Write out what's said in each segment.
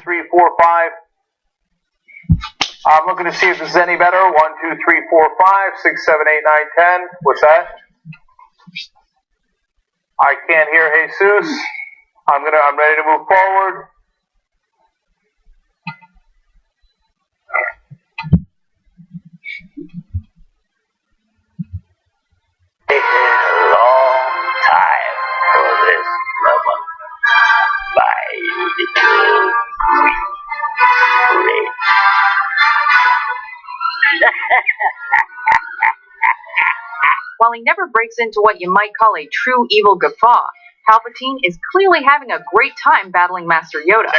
3, 4, 5. I'm looking to see if this is any better. 1, 2, 3, 4, 5, 6, 7, 8, 9, 10. What's that? I can't hear Jesus. I'm ready to move forward. While he never breaks into what you might call a true evil guffaw, Palpatine is clearly having a great time battling Master Yoda.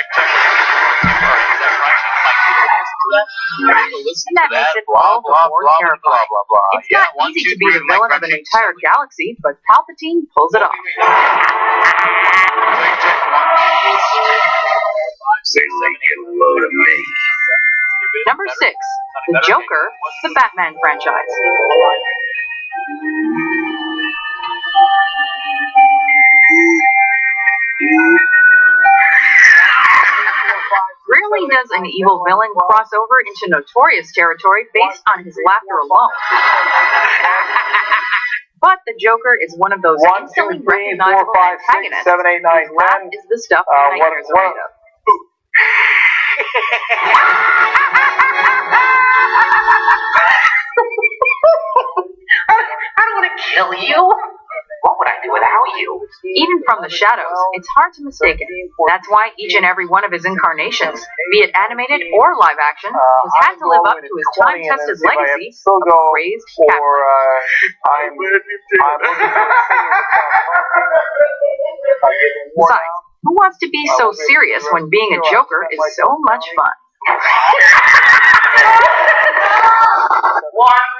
And that makes it all the more terrifying. It's not easy to be the villain of an entire galaxy, but Palpatine pulls it off. Number 6, the Joker, the Batman franchise. Rarely does an evil villain cross over into notorious territory based on his laughter alone. But the Joker is one of those instantly recognizable antagonists. 7, 8, 9, 10. Laugh is the stuff that nightmares are made of. I don't want to kill you. What would I do without you? Even from the shadows, it's hard to mistake it. That's why each and every one of his incarnations, be it animated or live action, has had to live up to his time-tested legacy of praised Catwoman. Besides, who wants to be so serious when being a Joker is so much fun? $1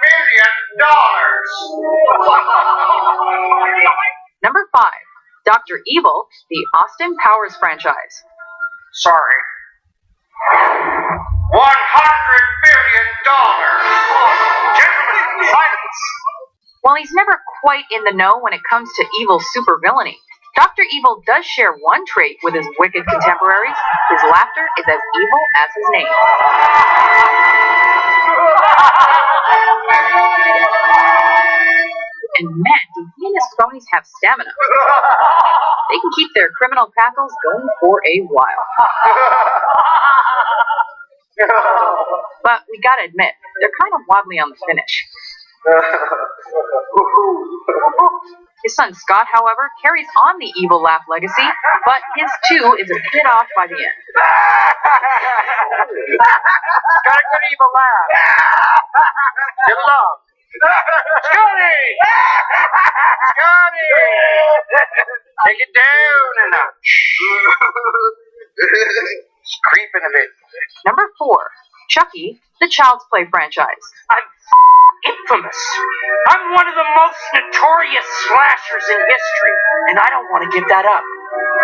million. Number 5, Dr. Evil, the Austin Powers franchise. Sorry. $100 billion. Gentlemen, silence. While he's never quite in the know when it comes to evil supervillainy, Dr. Evil does share one trait with his wicked contemporaries. His laughter is as evil as his name. And man, do he and his cronies have stamina. They can keep their criminal cackles going for a while. But we gotta admit, they're kind of wobbly on the finish. His son Scott, however, carries on the evil laugh legacy, but his too is a bit off by the end. Got a good evil laugh. Good love. Scotty! Scotty! Take it down a notch. It's creeping a bit. Number 4, Chucky, the Child's Play franchise. I'm infamous. I'm one of the most notorious slashers in history, and I don't want to give that up.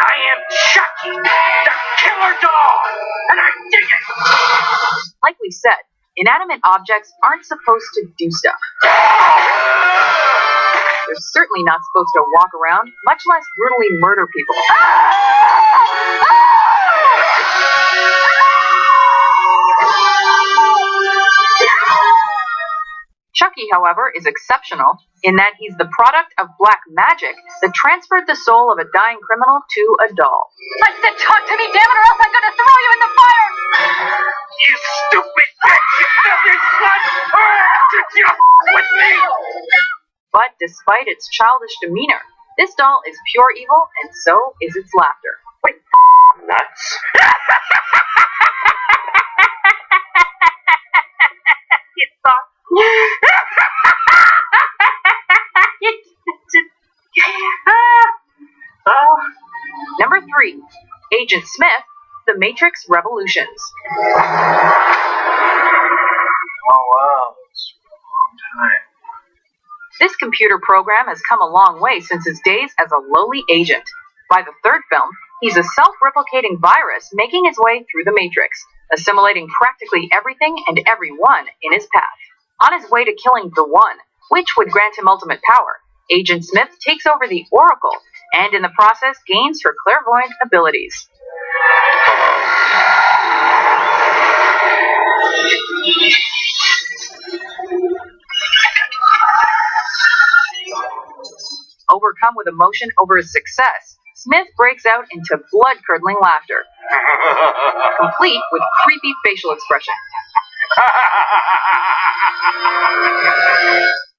I am Chucky, the killer dog, and I dig it. Like we said, inanimate objects aren't supposed to do stuff. They're certainly not supposed to walk around, much less brutally murder people. Chucky, however, is exceptional in that he's the product of black magic that transferred the soul of a dying criminal to a doll. I said talk to me, damn it, or else I'm gonna throw you in the fire! You stupid bitch! You filthy slut! Did you with me? But despite its childish demeanor, this doll is pure evil, and so is its laughter. Wait, nuts? You thought? Number 3, Agent Smith, The Matrix Revolutions. Oh wow, that's a long time. This computer program has come a long way since his days as a lowly agent. By the 3rd film, he's a self-replicating virus making his way through the Matrix, assimilating practically everything and everyone in his path. On his way to killing the One, which would grant him ultimate power, Agent Smith takes over the Oracle, and in the process gains her clairvoyant abilities. overcome with emotion over his success, Smith breaks out into blood-curdling laughter, complete with creepy facial expression.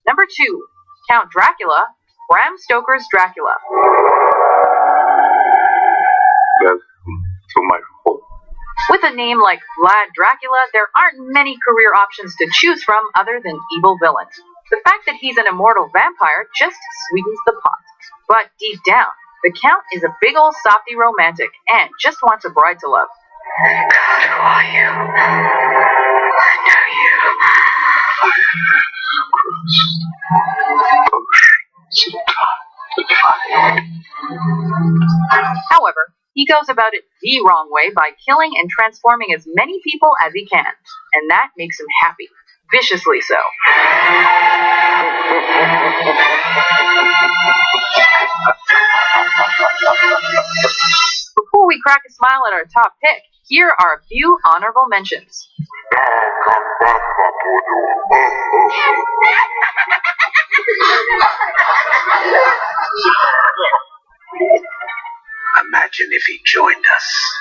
Number 2, Count Dracula, Bram Stoker's Dracula. That's so my fault. With a name like Vlad Dracula, there aren't many career options to choose from other than evil villains. The fact that he's an immortal vampire just sweetens the pot. But deep down, the Count is a big old softy romantic and just wants a bride to love. God, who are you? I know you. However, he goes about it the wrong way by killing and transforming as many people as he can, and that makes him happy, viciously so. Before we crack a smile at our top pick, here are a few honorable mentions. Imagine if he joined us.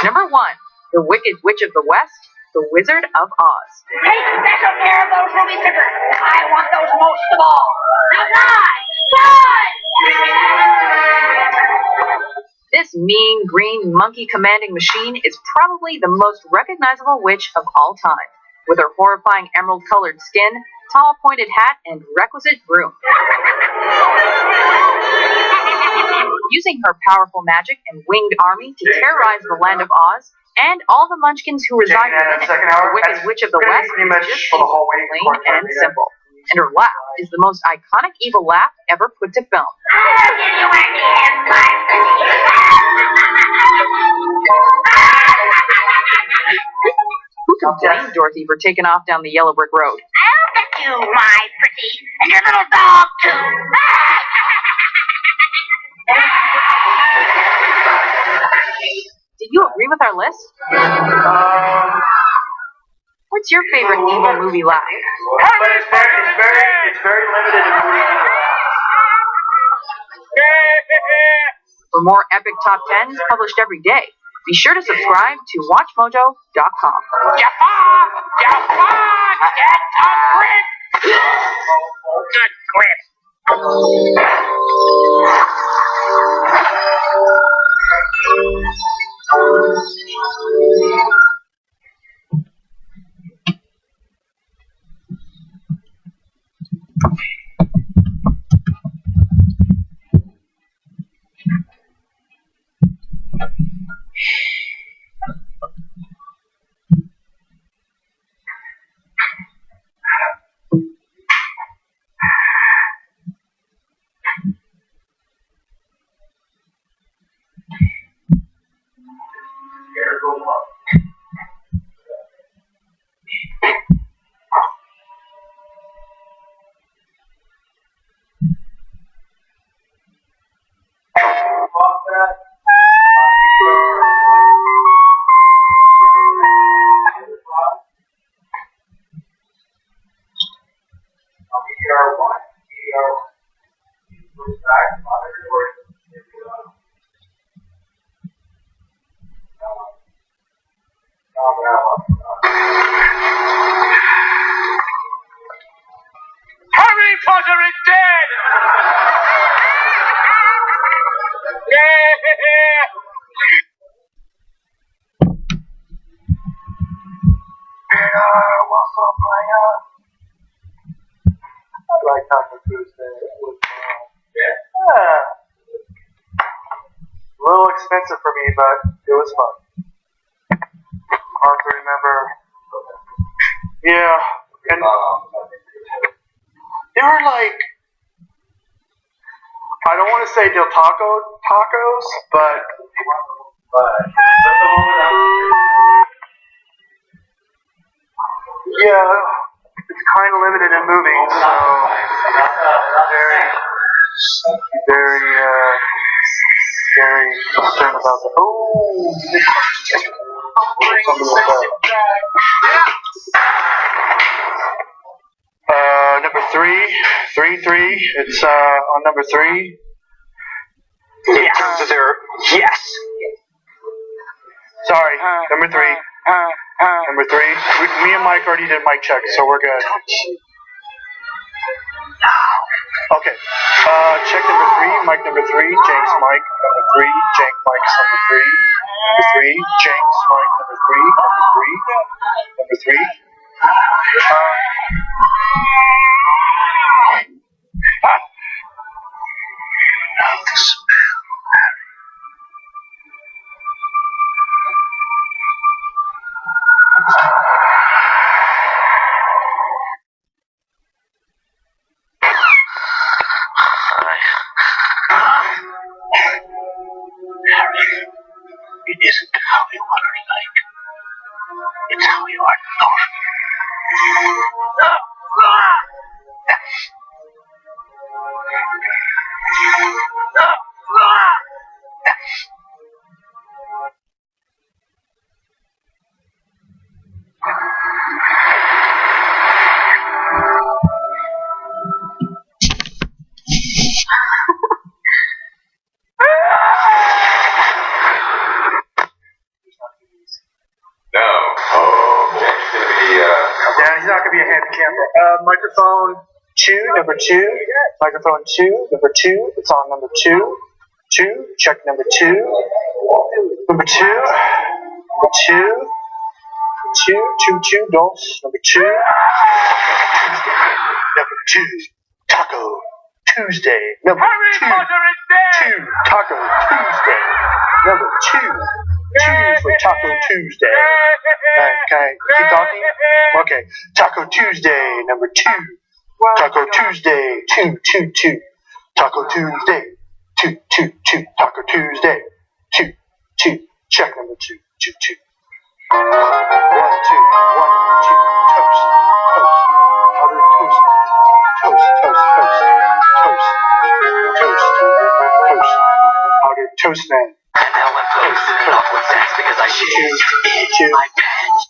Number 1, The Wicked Witch of the West, The Wizard of Oz. Take special care of those ruby zippers. I want those most of all. Now fly! Fly! This mean, green, monkey-commanding machine is probably the most recognizable witch of all time, with her horrifying emerald-colored skin, tall pointed hat, and requisite broom. Using her powerful magic and winged army to terrorize the land of Oz, and all the munchkins who reside within it, the Wicked Witch of the West is just evil, plain and simple. And her laugh is the most iconic evil laugh ever put to film. I'll give you a hand, my Who can blame Dorothy for taking off down the yellow brick road? I'll get you, my pretty, and your little dog, too. Do you agree with our list? What's your favorite evil movie laugh? It's very limited in movie. For more epic top 10s published every day, be sure to subscribe to WatchMojo.com. Jafar! Jafar! Get a grip! Good grip. Harry Potter is dead! What's up, Maya? I like Taco Tuesday. It was yeah. A little expensive for me, but it was fun. Hard to remember. Yeah, and they were like, I don't want to say Del Taco tacos, but yeah, it's kind of limited in movies, so very concerned about that. Oh, something like that. Number three. It's on number 3. Yes. Sorry, number 3. Number 3. Me and Mike already did mic check, so we're good. Okay. Check number 3. Mike number 3. James Mike number 3. Jank Mike's number 3. Number 3. James Mike number 3. Number 3. It isn't how you are like. It's how you are not. Yeah, he's not gonna be a handicapper. Microphone 2, number 2. Microphone 2, number 2. It's on number 2. 2. Check number 2. Number 2. Number 2. 2. Dulce. Number 2. Number 2. Taco Tuesday. Number 2. 2. Taco Tuesday. Number 2. 2 for Taco Tuesday. Can I keep talking? Okay. Taco Tuesday, number 2. Taco Tuesday, 2. Taco Tuesday, 2. Taco Tuesday, 2. Check number 2. 1, 2. Toast. Powdered toast. Toast. Powdered toast man. And now I'm posted off with sex because I shaved in my pants.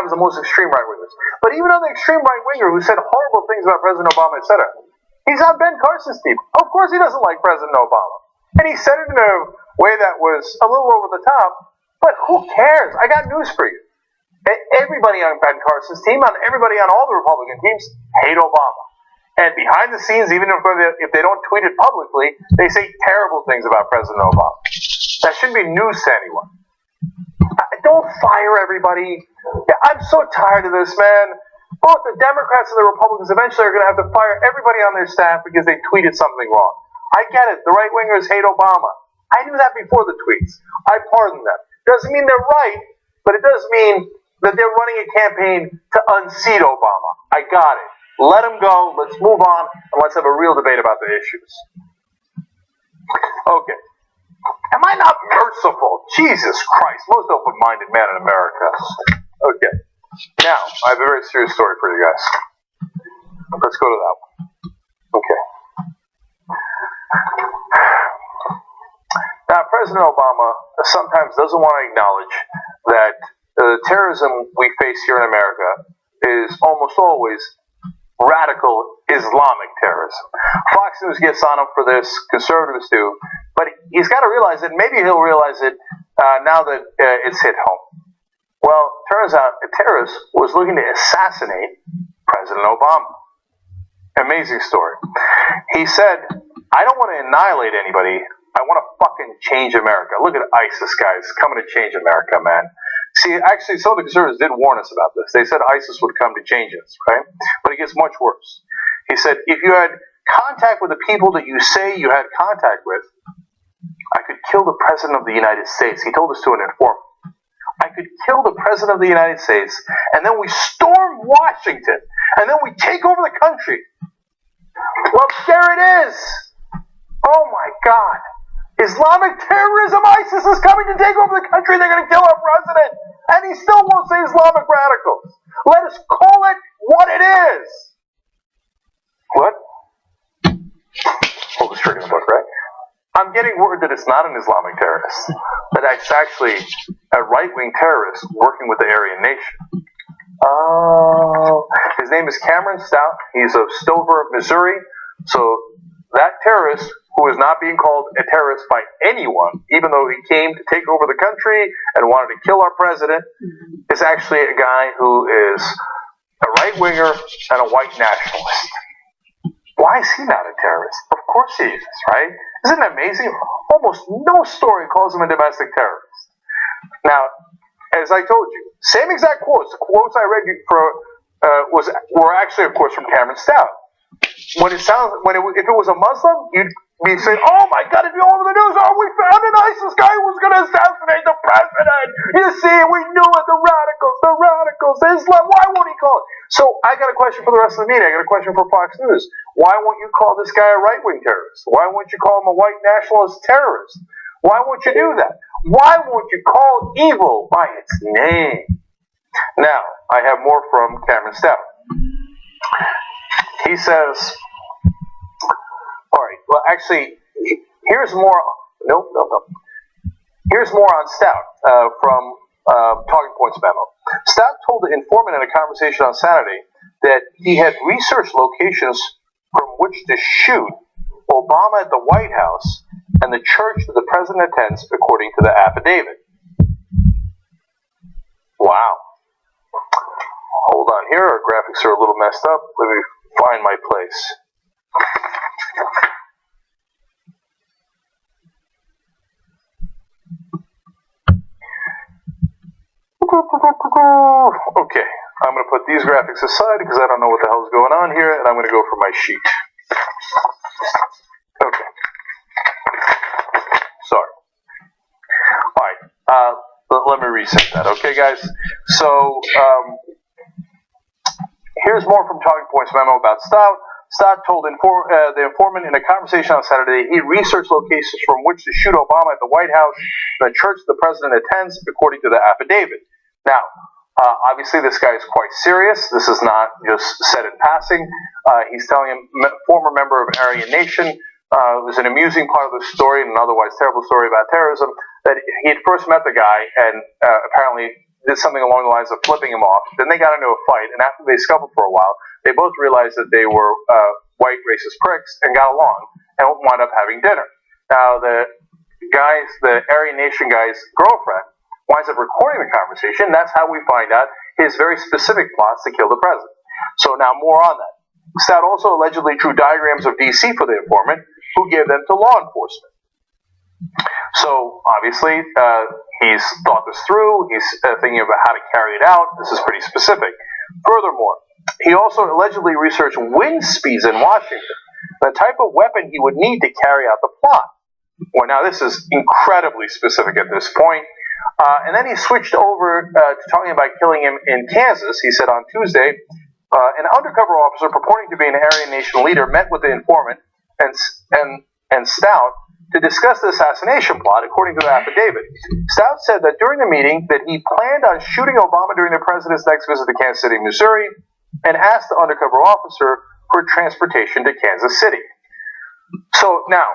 sometimes the most extreme right-wingers. But even on the extreme right-winger who said horrible things about President Obama, etc., he's on Ben Carson's team. Of course he doesn't like President Obama. And he said it in a way that was a little over the top, but who cares? I got news for you. Everybody on Ben Carson's team, everybody on all the Republican teams, hate Obama. And behind the scenes, even if they don't tweet it publicly, they say terrible things about President Obama. That shouldn't be news to anyone. Don't fire everybody. I'm so tired of this, man. Both the Democrats and the Republicans eventually are going to have to fire everybody on their staff because they tweeted something wrong. I get it. The right-wingers hate Obama. I knew that before the tweets. I pardon them. Doesn't mean they're right, but it does mean that they're running a campaign to unseat Obama. I got it. Let him go. Let's move on, and let's have a real debate about the issues. Okay. Am I not merciful? Jesus Christ. Most open-minded man in America. Okay. Now, I have a very serious story for you guys. Let's go to that one. Okay. Now, President Obama sometimes doesn't want to acknowledge that the terrorism we face here in America is almost always radical Islamic terrorism. Fox News gets on him for this, conservatives do, but he's got to realize it. Maybe he'll realize it now that it's hit home. Well, turns out a terrorist was looking to assassinate President Obama. Amazing story. He said, I don't want to annihilate anybody. I want to fucking change America. Look at ISIS guys coming to change America, man. See, actually, some of the conservatives did warn us about this. They said ISIS would come to change us, right? But it gets much worse. He said, if you had contact with the people that you say you had contact with, I could kill the President of the United States. He told this to an informant. I could kill the President of the United States, and then we storm Washington, and then we take over the country. Well, there it is. Oh, my God. Islamic terrorism, ISIS is coming to take over the country. They're going to kill our president. And he still won't say Islamic radicals. Let us call it what it is. What? Full the string in the book, right? I'm getting word that it's not an Islamic terrorist. That it's actually a right-wing terrorist working with the Aryan nation. Oh. His name is Cameron Stout. He's of Stover, Missouri. So that terrorist, who is not being called a terrorist by anyone, even though he came to take over the country and wanted to kill our president, is actually a guy who is a right-winger and a white nationalist. Why is he not a terrorist? Of course he is, right? Isn't it amazing? Almost no story calls him a domestic terrorist. Now, as I told you, same exact quotes. The quotes I read were actually, of course, from Cameron Stout. If it was a Muslim, you'd be saying, "Oh my God!" If you're all over the news, "Oh, we found an ISIS guy who was going to assassinate the president." You see, we knew it. The radicals, Islam. Why won't he call it? So I got a question for the rest of the media. I got a question for Fox News. Why won't you call this guy a right-wing terrorist? Why won't you call him a white nationalist terrorist? Why won't you do that? Why won't you call evil by its name? Now, I have more from Cameron Stout. He says, all right, well, actually, here's more. No. Here's more on Stout from Talking Points memo. Stout told the informant in a conversation on Saturday that he had researched locations from which to shoot Obama at the White House and the church that the president attends, according to the affidavit. Wow. Hold on here. Our graphics are a little messed up. Let me find my place. Okay, I'm going to put these graphics aside because I don't know what the hell's going on here, and I'm going to go for my sheet. Okay. Sorry. Alright, let me reset that, okay, guys? So, here's more from Talking Points memo about Stout. Stout told the informant in a conversation on Saturday he researched locations from which to shoot Obama at the White House and the church the president attends, according to the affidavit. Now, obviously this guy is quite serious. This is not just said in passing. He's telling him, former member of Aryan Nation, it was an amusing part of the story, and an otherwise terrible story about terrorism, that he had first met the guy, and apparently did something along the lines of flipping him off. Then they got into a fight, and after they scuffled for a while, they both realized that they were white racist pricks and got along and wound up having dinner. Now, the Aryan Nation guy's girlfriend winds up recording the conversation. That's how we find out his very specific plots to kill the president. So now more on that. Stout also allegedly drew diagrams of D.C. for the informant, who gave them to law enforcement. So obviously, he's thought this through. He's thinking about how to carry it out. This is pretty specific. Furthermore, he also allegedly researched wind speeds in Washington, the type of weapon he would need to carry out the plot. Well, now this is incredibly specific at this point. And then he switched over to talking about killing him in Kansas. He said on Tuesday, an undercover officer purporting to be an Aryan Nation leader met with the informant and Stout to discuss the assassination plot, according to the affidavit. Stout said that during the meeting that he planned on shooting Obama during the president's next visit to Kansas City, Missouri, and asked the undercover officer for transportation to Kansas City. So now,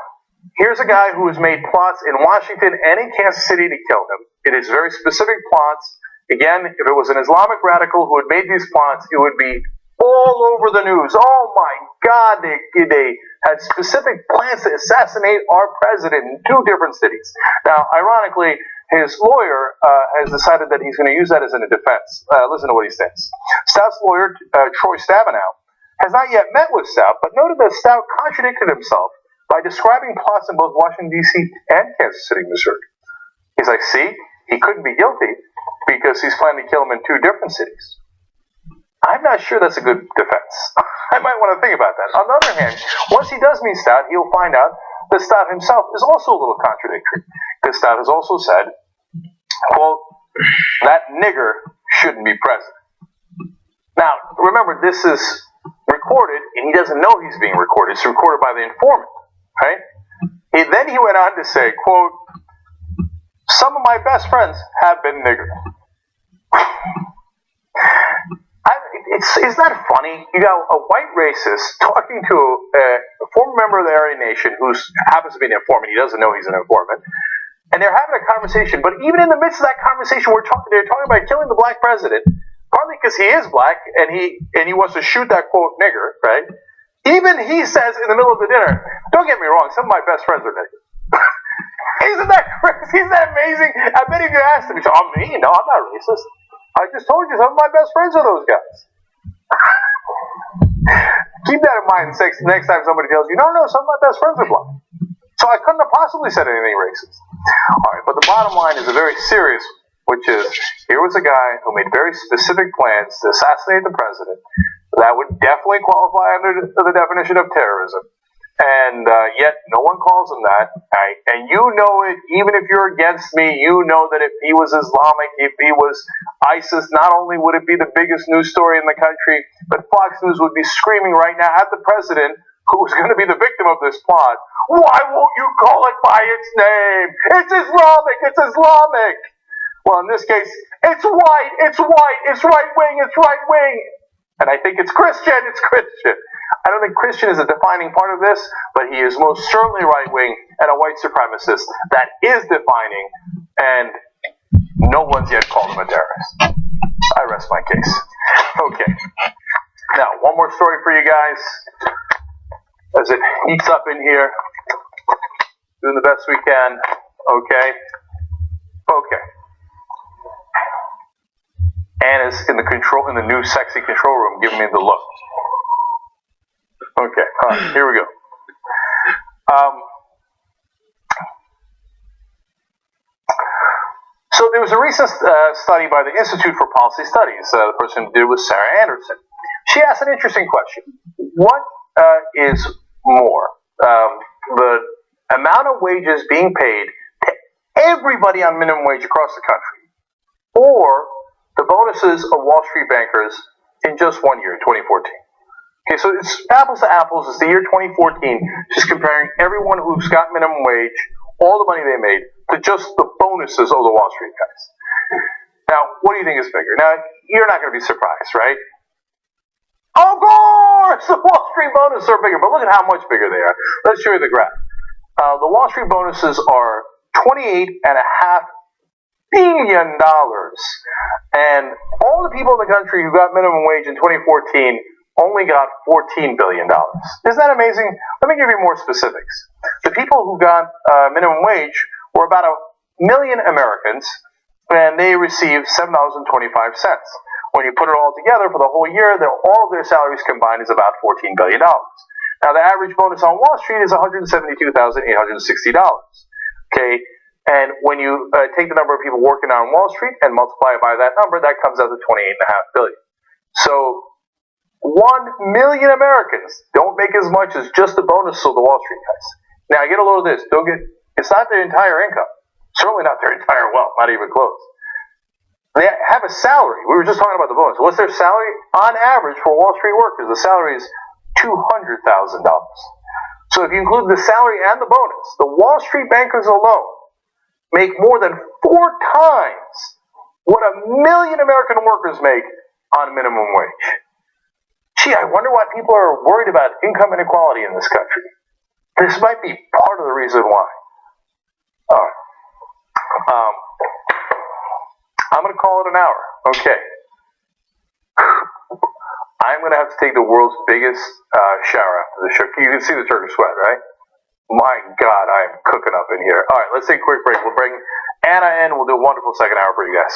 here's a guy who has made plots in Washington and in Kansas City to kill him. It is very specific plots. Again, if it was an Islamic radical who had made these plots, it would be all over the news. Oh my God, they had specific plans to assassinate our president in 2 different cities. Now, ironically, his lawyer has decided that he's going to use that as a defense. Listen to what he says. Stout's lawyer, Troy Stabenow, has not yet met with Stout, but noted that Stout contradicted himself by describing plots in both Washington, D.C. and Kansas City, Missouri. He's like, see, he couldn't be guilty because he's planning to kill him in 2 different cities. I'm not sure that's a good defense. I might want to think about that. On the other hand, once he does meet Stout, he'll find out that Stout himself is also a little contradictory. Because Stout has also said, quote, that nigger shouldn't be president. Now, remember, this is recorded, and he doesn't know he's being recorded. It's recorded by the informant, right? Then he went on to say, quote, some of my best friends have been nigger. Isn't that funny? You got a white racist talking to a former member of the Aryan Nation who happens to be an informant. He doesn't know he's an informant. And they're having a conversation. But even in the midst of that conversation, they're talking about killing the black president, partly because he is black and he wants to shoot that, quote, nigger, right? Even he says in the middle of the dinner, don't get me wrong, some of my best friends are niggers. Isn't that crazy? Isn't that amazing? I bet if you asked him, he'd say, oh, me? No, I'm not racist. I just told you some of my best friends are those guys. Keep that in mind next time somebody tells you, no, some of my best friends are black. So I couldn't have possibly said anything racist. All right, but the bottom line is a very serious one, which is, here was a guy who made very specific plans to assassinate the president that would definitely qualify under the definition of terrorism. And yet no one calls him that. Right? And you know it, even if you're against me, you know that if he was Islamic, if he was ISIS, not only would it be the biggest news story in the country, but Fox News would be screaming right now at the president, who was going to be the victim of this plot, why won't you call it by its name? It's Islamic, it's Islamic. Well, in this case, it's white, it's right wing, it's right wing. And I think it's Christian, I don't think Christian is a defining part of this, but he is most certainly right-wing and a white supremacist. That is defining, and no one's yet called him a terrorist. I rest my case. Okay. Now, one more story for you guys. As it heats up in here, doing the best we can. Okay. Anna's in the new sexy control room, giving me the look. Okay, all right, here we go. So there was a recent study by the Institute for Policy Studies. The person who did it was Sarah Anderson. She asked an interesting question. What is more, the amount of wages being paid to everybody on minimum wage across the country, or the bonuses of Wall Street bankers in just 1 year, 2014? Okay, so it's apples to apples. It's the year 2014, just comparing everyone who's got minimum wage, all the money they made, to just the bonuses of the Wall Street guys. Now, what do you think is bigger? Now, you're not going to be surprised, right? Of course, the Wall Street bonuses are bigger, but look at how much bigger they are. Let's show you the graph. The Wall Street bonuses are $28.5 billion. And all the people in the country who got minimum wage in 2014 only got $14 billion. Isn't that amazing? Let me give you more specifics. The people who got minimum wage were about 1 million Americans, and they received $7.25. When you put it all together for the whole year, all of their salaries combined is about $14 billion. Now, the average bonus on Wall Street is $172,860. Okay, and when you take the number of people working on Wall Street and multiply it by that number, that comes out to 28.5 billion. So 1 million Americans don't make as much as just the bonus of the Wall Street guys. Now, get a load of this. It's not their entire income. Certainly not their entire wealth, not even close. They have a salary. We were just talking about the bonus. What's their salary? On average, for Wall Street workers, the salary is $200,000. So if you include the salary and the bonus, the Wall Street bankers alone make more than 4 times what 1 million American workers make on minimum wage. Gee, I wonder why people are worried about income inequality in this country. This might be part of the reason why. All right. I'm going to call it an hour. Okay. I'm going to have to take the world's biggest shower after the show. You can see the Turkish sweat, right? My God, I am cooking up in here. All right, let's take a quick break. We'll bring Anna in. We'll do a wonderful second hour for you guys.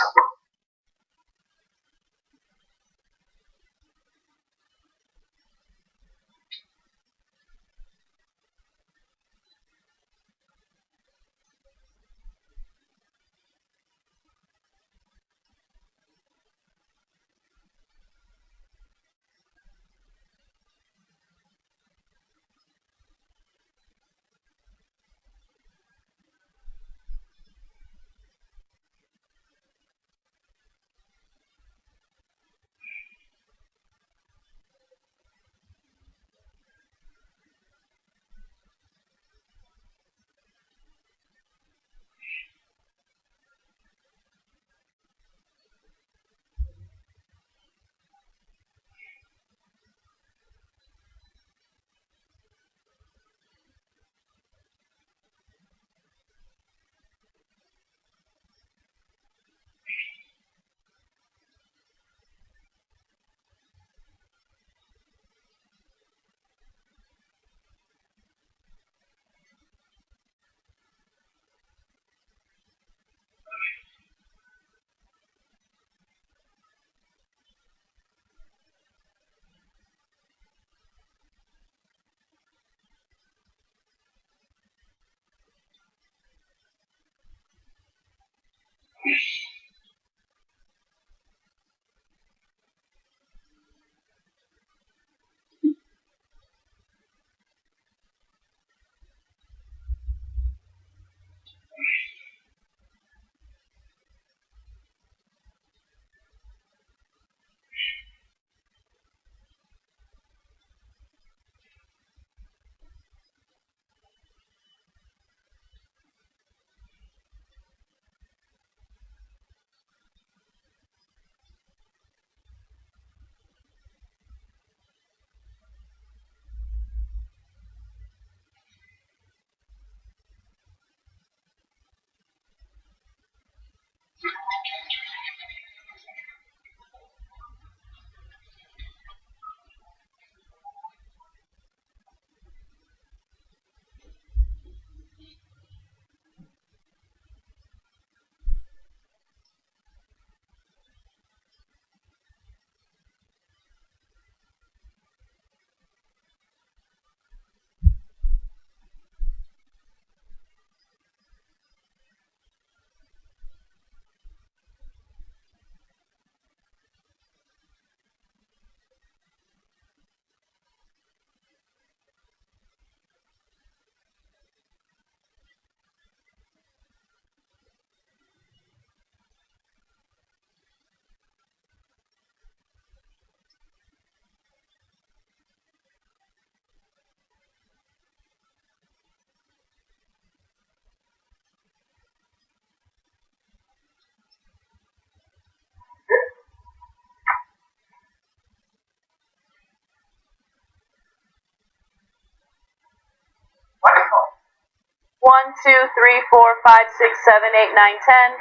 One, two, three, four, five, six, seven, eight, nine, 10.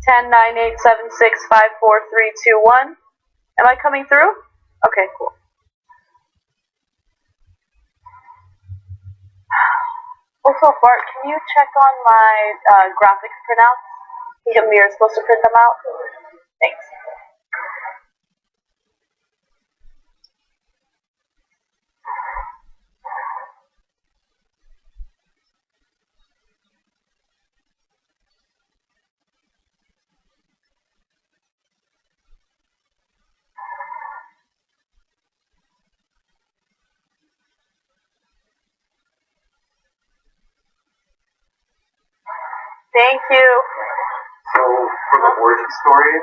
10-9-8-7-6-5-4-3-2-1. Am I coming through? Okay, cool. Also, Bart, can you check on my graphics printouts? I think Amir's supposed to print them out. Thanks. Thank you. So for the origin story,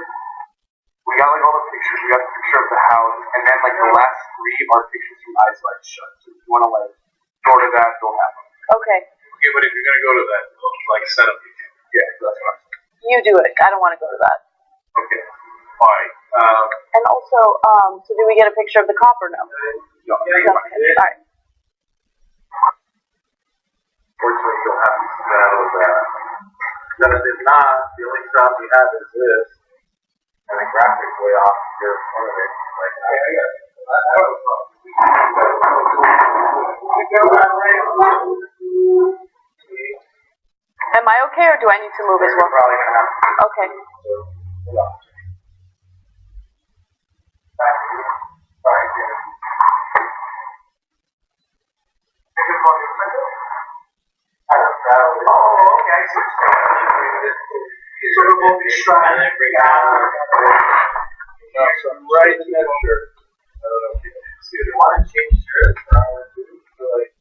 we got like all the pictures. We got the picture of the house, and then like the last three are pictures from Eyes Wide Shut. So if you want to like go to that, go have them. Okay. Okay, but if you're gonna go to that, like setup, you can. Yeah, that's what I'm saying. You do it. I don't want to go to that. Okay. All right. And also, so do we get a picture of the cop or no? No. Okay. All right. Fortunately, you'll have to smell that. Because if not, the only stop we have is this, and the graphics way off here in front of it. Like, I got it. I have a problem. Am I okay, or do I need to move as well? Probably gonna have to. Okay. Hold on. Oh, okay. Sort of what we try and bring out. Right in the middle. Sure. I don't know if you can see it. Why don't you change shirts? Like,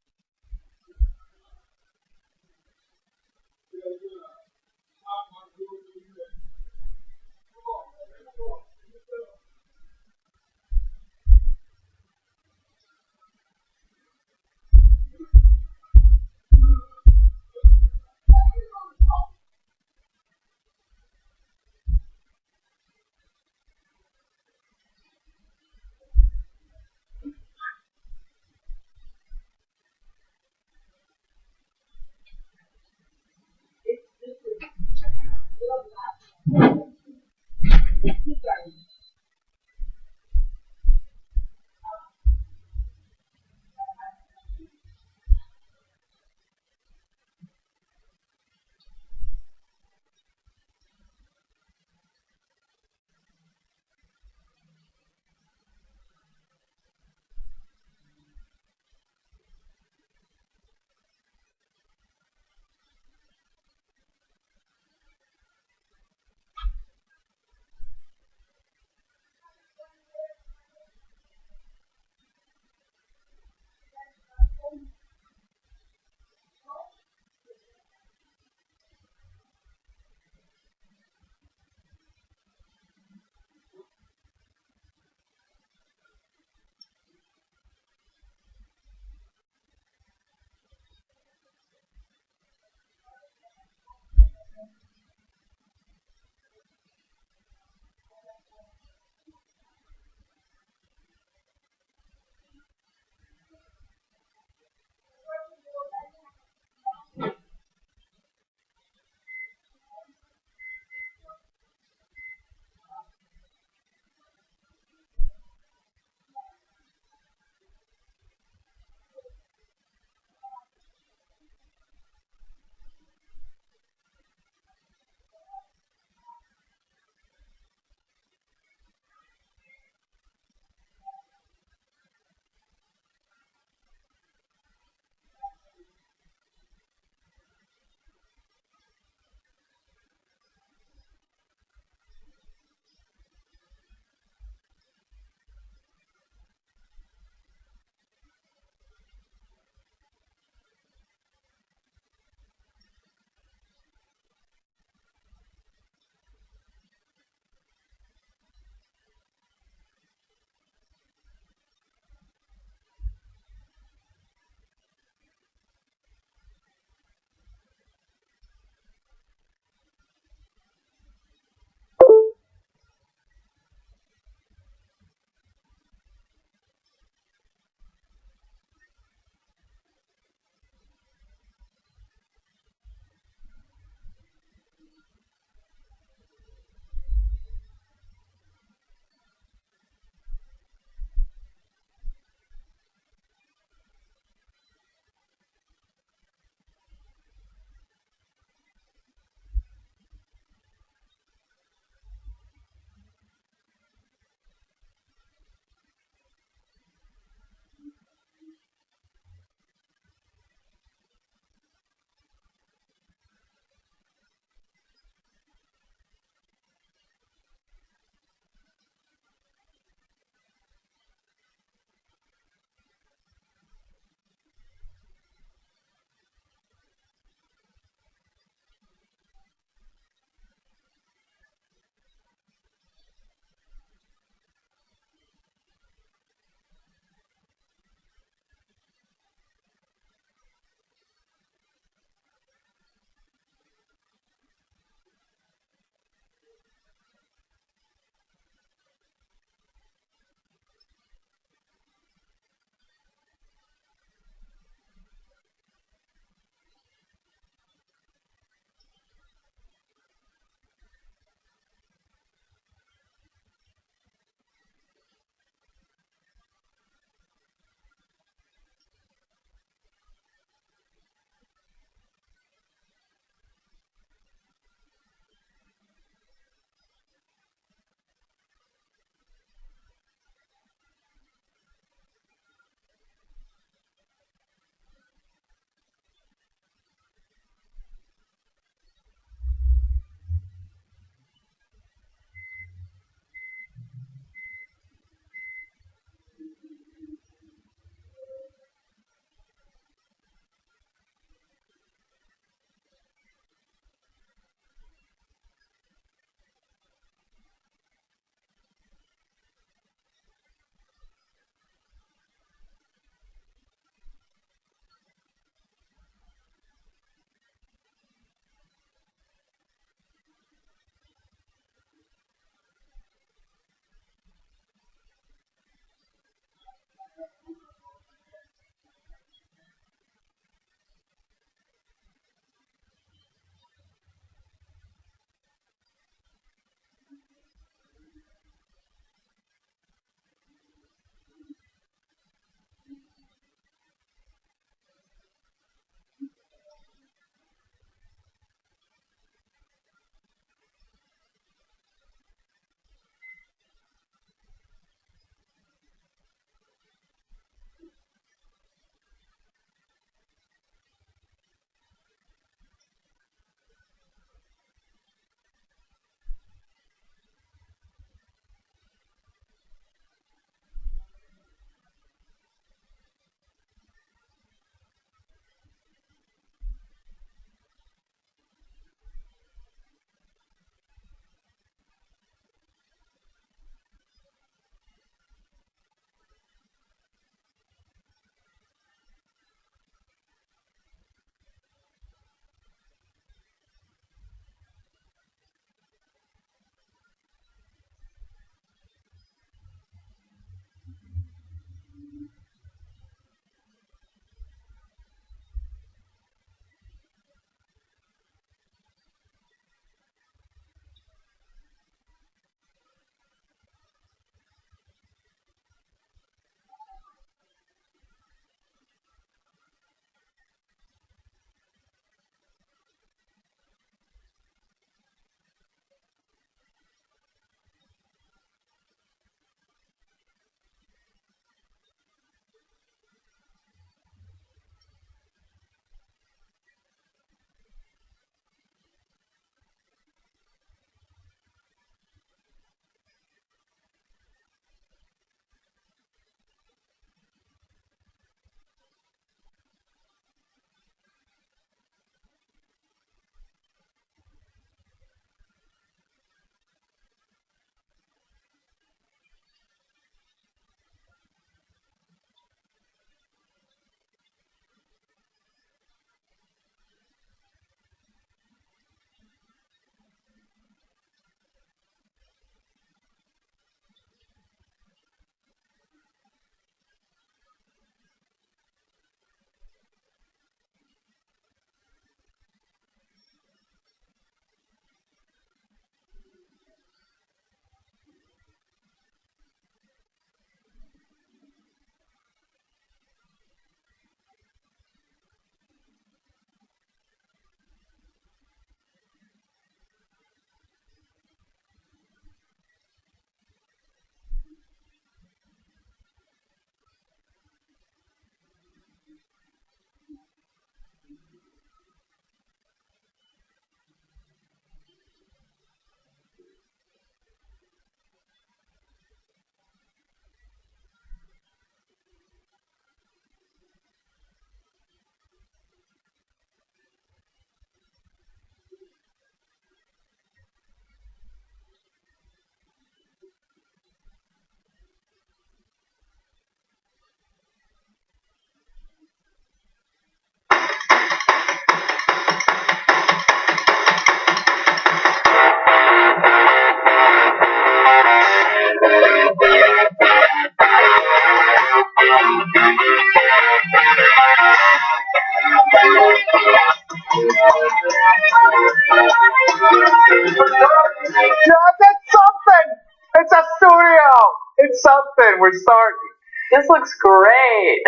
in. We're starting. This looks great.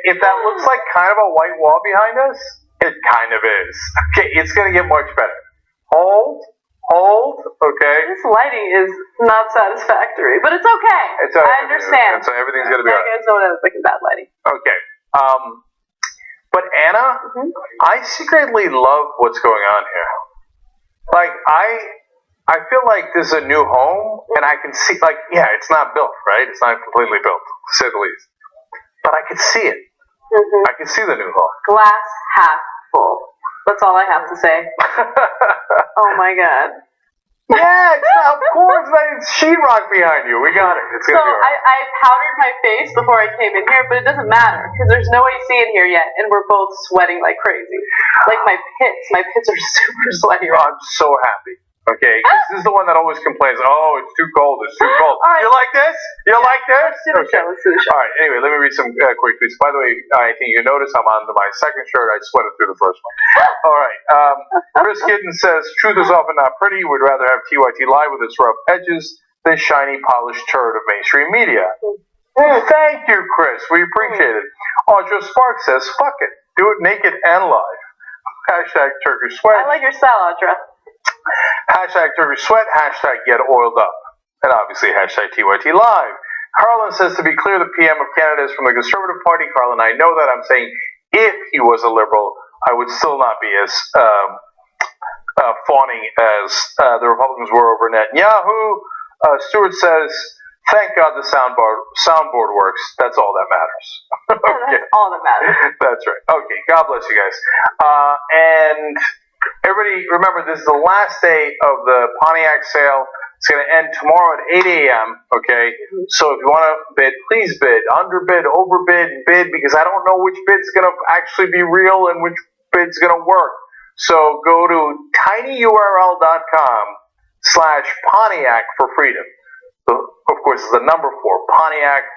If that looks like kind of a white wall behind us, it kind of is. Okay, it's going to get much better. Hold, okay? This lighting is not satisfactory, but it's okay. I understand. So everything's going to be all right. You guys know what I was like bad lighting. Okay. But Anna, I secretly love what's going on here. Like, I feel like this is a new home, and I can see, like, yeah, it's not built, right? It's not completely built, to say the least. But I can see it. I can see the new home. Glass half full. That's all I have to say. Oh my god. Yeah, of course, it's sheetrock behind you. We got it. It's gonna be all right. I powdered my face before I came in here, but it doesn't matter because there's no AC in here yet, and we're both sweating like crazy. Like my pits are super sweaty. I'm so happy. Okay, because this is the one that always complains. Oh, it's too cold. It's too cold. All right. You like this? Like this? Let's do the show. All right. Anyway, let me read some quick tweets. By the way, I think you notice I'm on my second shirt. I sweated through the first one. All right. Chris Kitten says, truth is often not pretty. We'd rather have TYT Live with its rough edges than shiny, polished turd of mainstream media. Thank you, Chris. We appreciate it. Audra Spark says, fuck it. Do it naked and live. Hashtag Turkish Sweat. I like your style, Audra. Hashtag Turkish Sweat. Hashtag Get Oiled Up. And obviously, hashtag TYT Live. Carlin says, to be clear, the PM of Canada is from the Conservative Party. Carlin, I know that. I'm saying if he was a Liberal, I would still not be as fawning as the Republicans were over Netanyahu. Stuart says, thank God the soundboard works. That's all that matters. Okay. That's all that matters. That's right. Okay. God bless you guys. And everybody, remember, this is the last day of the Pontiac sale. It's going to end tomorrow at 8 a.m., okay? So if you want to bid, please bid. Underbid, overbid, bid, because I don't know which bid's going to actually be real and which bid's going to work. So go to tinyurl.com/Pontiac for freedom. So, of course, it's the number 4, Pontiac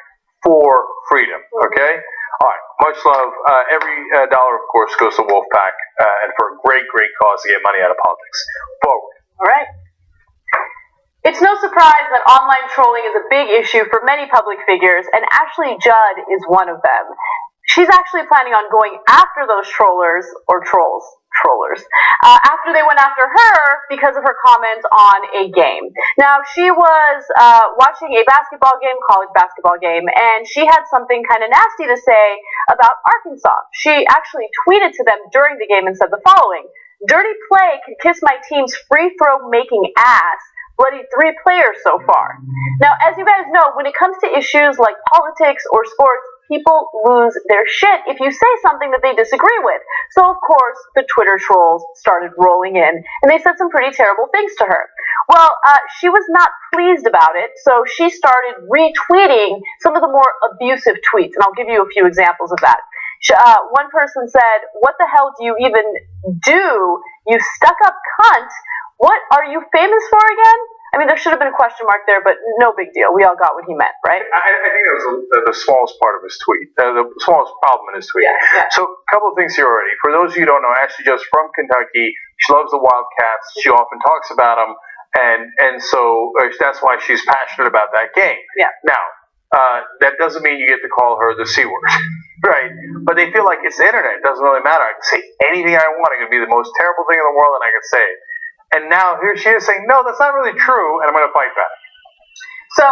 for freedom, okay? All right, much love. Every dollar, of course, goes to Wolfpack and for a great, great cause to get money out of politics. Forward. All right. It's no surprise that online trolling is a big issue for many public figures, and Ashley Judd is one of them. She's actually planning on going after those trollers, after they went after her because of her comments on a game. Now, she was watching a basketball game, college basketball game, and she had something kind of nasty to say about Arkansas. She actually tweeted to them during the game and said the following: "Dirty play could kiss my team's free throw making ass. Bloody 3 players so far." Now, as you guys know, when it comes to issues like politics or sports, people lose their shit if you say something that they disagree with. So, of course, the Twitter trolls started rolling in, and they said some pretty terrible things to her. Well, she was not pleased about it, so she started retweeting some of the more abusive tweets, and I'll give you a few examples of that. One person said, "What the hell do you even do, you stuck-up cunt? What are you famous for again?" I mean, there should have been a question mark there, but no big deal. We all got what he meant, right? I think that was the smallest part of his tweet, the smallest problem in his tweet. Yeah. So, a couple of things here already. For those of you who don't know, Ashley Judd's from Kentucky. She loves the Wildcats. She often talks about them, and so that's why she's passionate about that game. Yeah. Now, that doesn't mean you get to call her the C word, right? But they feel like it's the internet. It doesn't really matter. I can say anything I want. It could be the most terrible thing in the world, and I can say it. And now here she is saying, no, that's not really true, and I'm going to fight back. So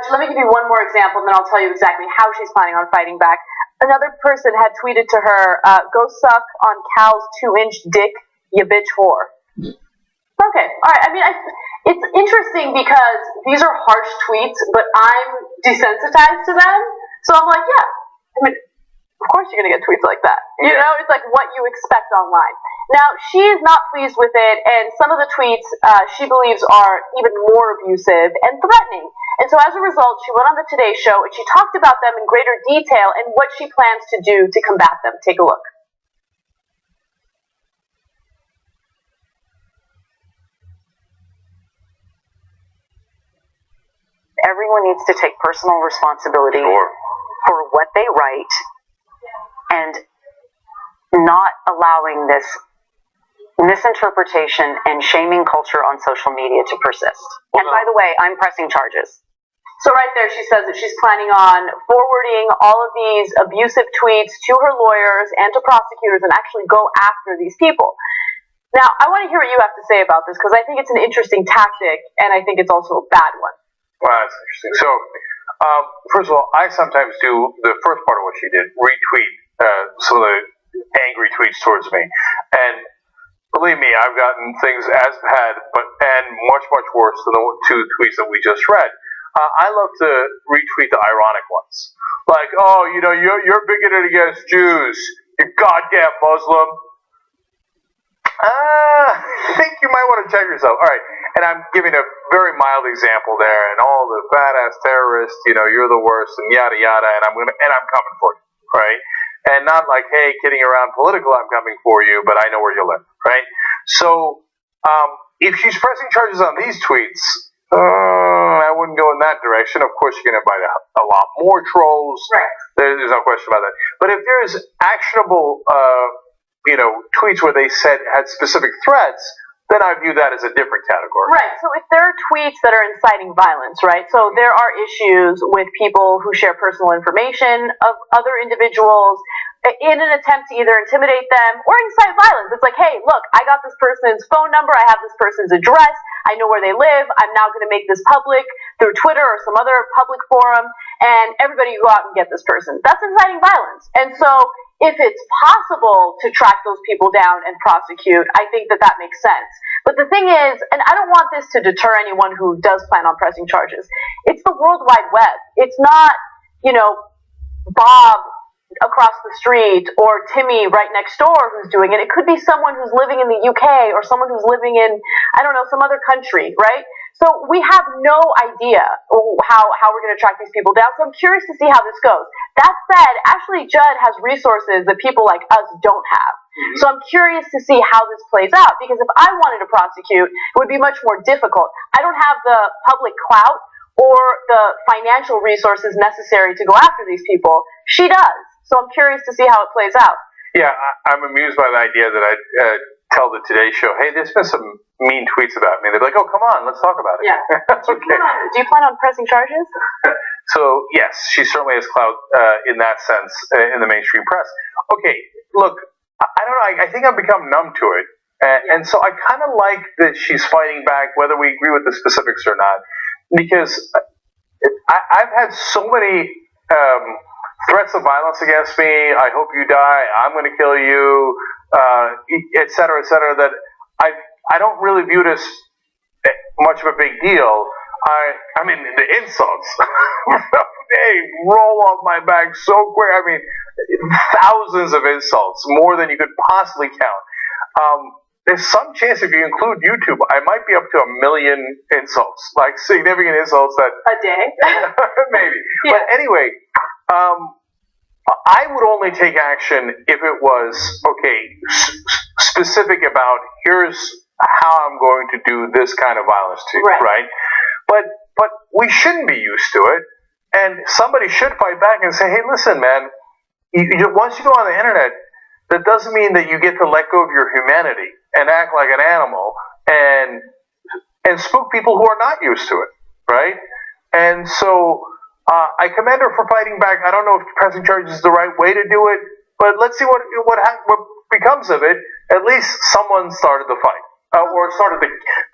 let me give you one more example, and then I'll tell you exactly how she's planning on fighting back. Another person had tweeted to her, "Go suck on Cal's 2-inch dick, you bitch whore." Okay, all right. I mean, it's interesting because these are harsh tweets, but I'm desensitized to them. So I'm like, yeah, I mean, of course you're going to get tweets like that. You know, it's like what you expect online. Now, she is not pleased with it, and some of the tweets she believes are even more abusive and threatening. And so as a result, she went on the Today Show, and she talked about them in greater detail and what she plans to do to combat them. Take a look. Everyone needs to take personal responsibility for what they write and not allowing this misinterpretation and shaming culture on social media to persist. And by the way, I'm pressing charges. So right there, she says that she's planning on forwarding all of these abusive tweets to her lawyers and to prosecutors and actually go after these people. Now, I want to hear what you have to say about this because I think it's an interesting tactic and I think it's also a bad one. Well, that's interesting. So, first of all, I sometimes do the first part of what she did, retweet some of the angry tweets towards me. And believe me, I've gotten things as bad and much, much worse than the two tweets that we just read. I love to retweet the ironic ones. Like, oh, you're bigoted against Jews, you goddamn Muslim. I think you might want to check yourself. All right, and I'm giving a very mild example there, and all the badass terrorists, you're the worst, and yada yada, and I'm coming for you, right? And not like, hey, kidding around political, I'm coming for you, but I know where you live, right? So, if she's pressing charges on these tweets, I wouldn't go in that direction. Of course, you're going to invite a lot more trolls. Right. There's no question about that. But if there's actionable, tweets where they had specific threats, then I view that as a different category. Right. So if there are tweets that are inciting violence, right? So there are issues with people who share personal information of other individuals in an attempt to either intimidate them or incite violence. It's like, hey, look, I got this person's phone number, I have this person's address, I know where they live, I'm now going to make this public through Twitter or some other public forum, and everybody go out and get this person. That's inciting violence. And so if it's possible to track those people down and prosecute, I think that makes sense. But the thing is, and I don't want this to deter anyone who does plan on pressing charges, it's the World Wide Web. It's not, Bob across the street or Timmy right next door who's doing it. It could be someone who's living in the UK or someone who's living in, some other country, right? So we have no idea how we're going to track these people down. So I'm curious to see how this goes. That said, Ashley Judd has resources that people like us don't have. So I'm curious to see how this plays out, because if I wanted to prosecute, it would be much more difficult. I don't have the public clout or the financial resources necessary to go after these people. She does. So I'm curious to see how it plays out. Yeah, I'm amused by the idea that I tell the Today Show, hey, there's been some mean tweets about me. They're like, oh, come on, let's talk about it. Yeah. That's okay. Do you plan on pressing charges? So, yes, she certainly has clout in that sense in the mainstream press. Okay, look, I don't know. I think I've become numb to it. And so I kind of like that she's fighting back, whether we agree with the specifics or not, because I've had so many threats of violence against me. I hope you die. I'm going to kill you, et cetera, that I don't really view it as much of a big deal. I mean, the insults, they roll off my back so quick. I mean, thousands of insults, more than you could possibly count. There's some chance if you include YouTube, I might be up to 1 million insults, like significant insults that... A day? Maybe. Yeah. But anyway, I would only take action if it was, specific about here's how I'm going to do this kind of violence to you, right? But we shouldn't be used to it, and somebody should fight back and say, hey, listen, man, once you go on the internet, that doesn't mean that you get to let go of your humanity and act like an animal and spook people who are not used to it, right? And so I commend her for fighting back. I don't know if pressing charges is the right way to do it, but let's see what becomes of it. At least someone started the fight, or started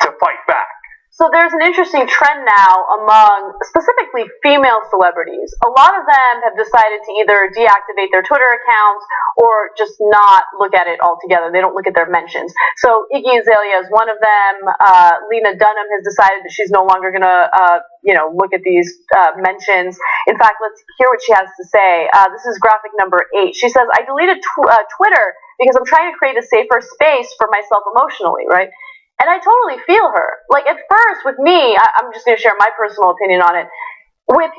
to fight back. So there's an interesting trend now among specifically female celebrities. A lot of them have decided to either deactivate their Twitter accounts or just not look at it altogether. They don't look at their mentions. So Iggy Azalea is one of them. Lena Dunham has decided that she's no longer going to, look at these mentions. In fact, let's hear what she has to say. This is graphic number 8. She says, I deleted Twitter because I'm trying to create a safer space for myself emotionally, right? And I totally feel her. Like, at first, with me, I'm just going to share my personal opinion on it. With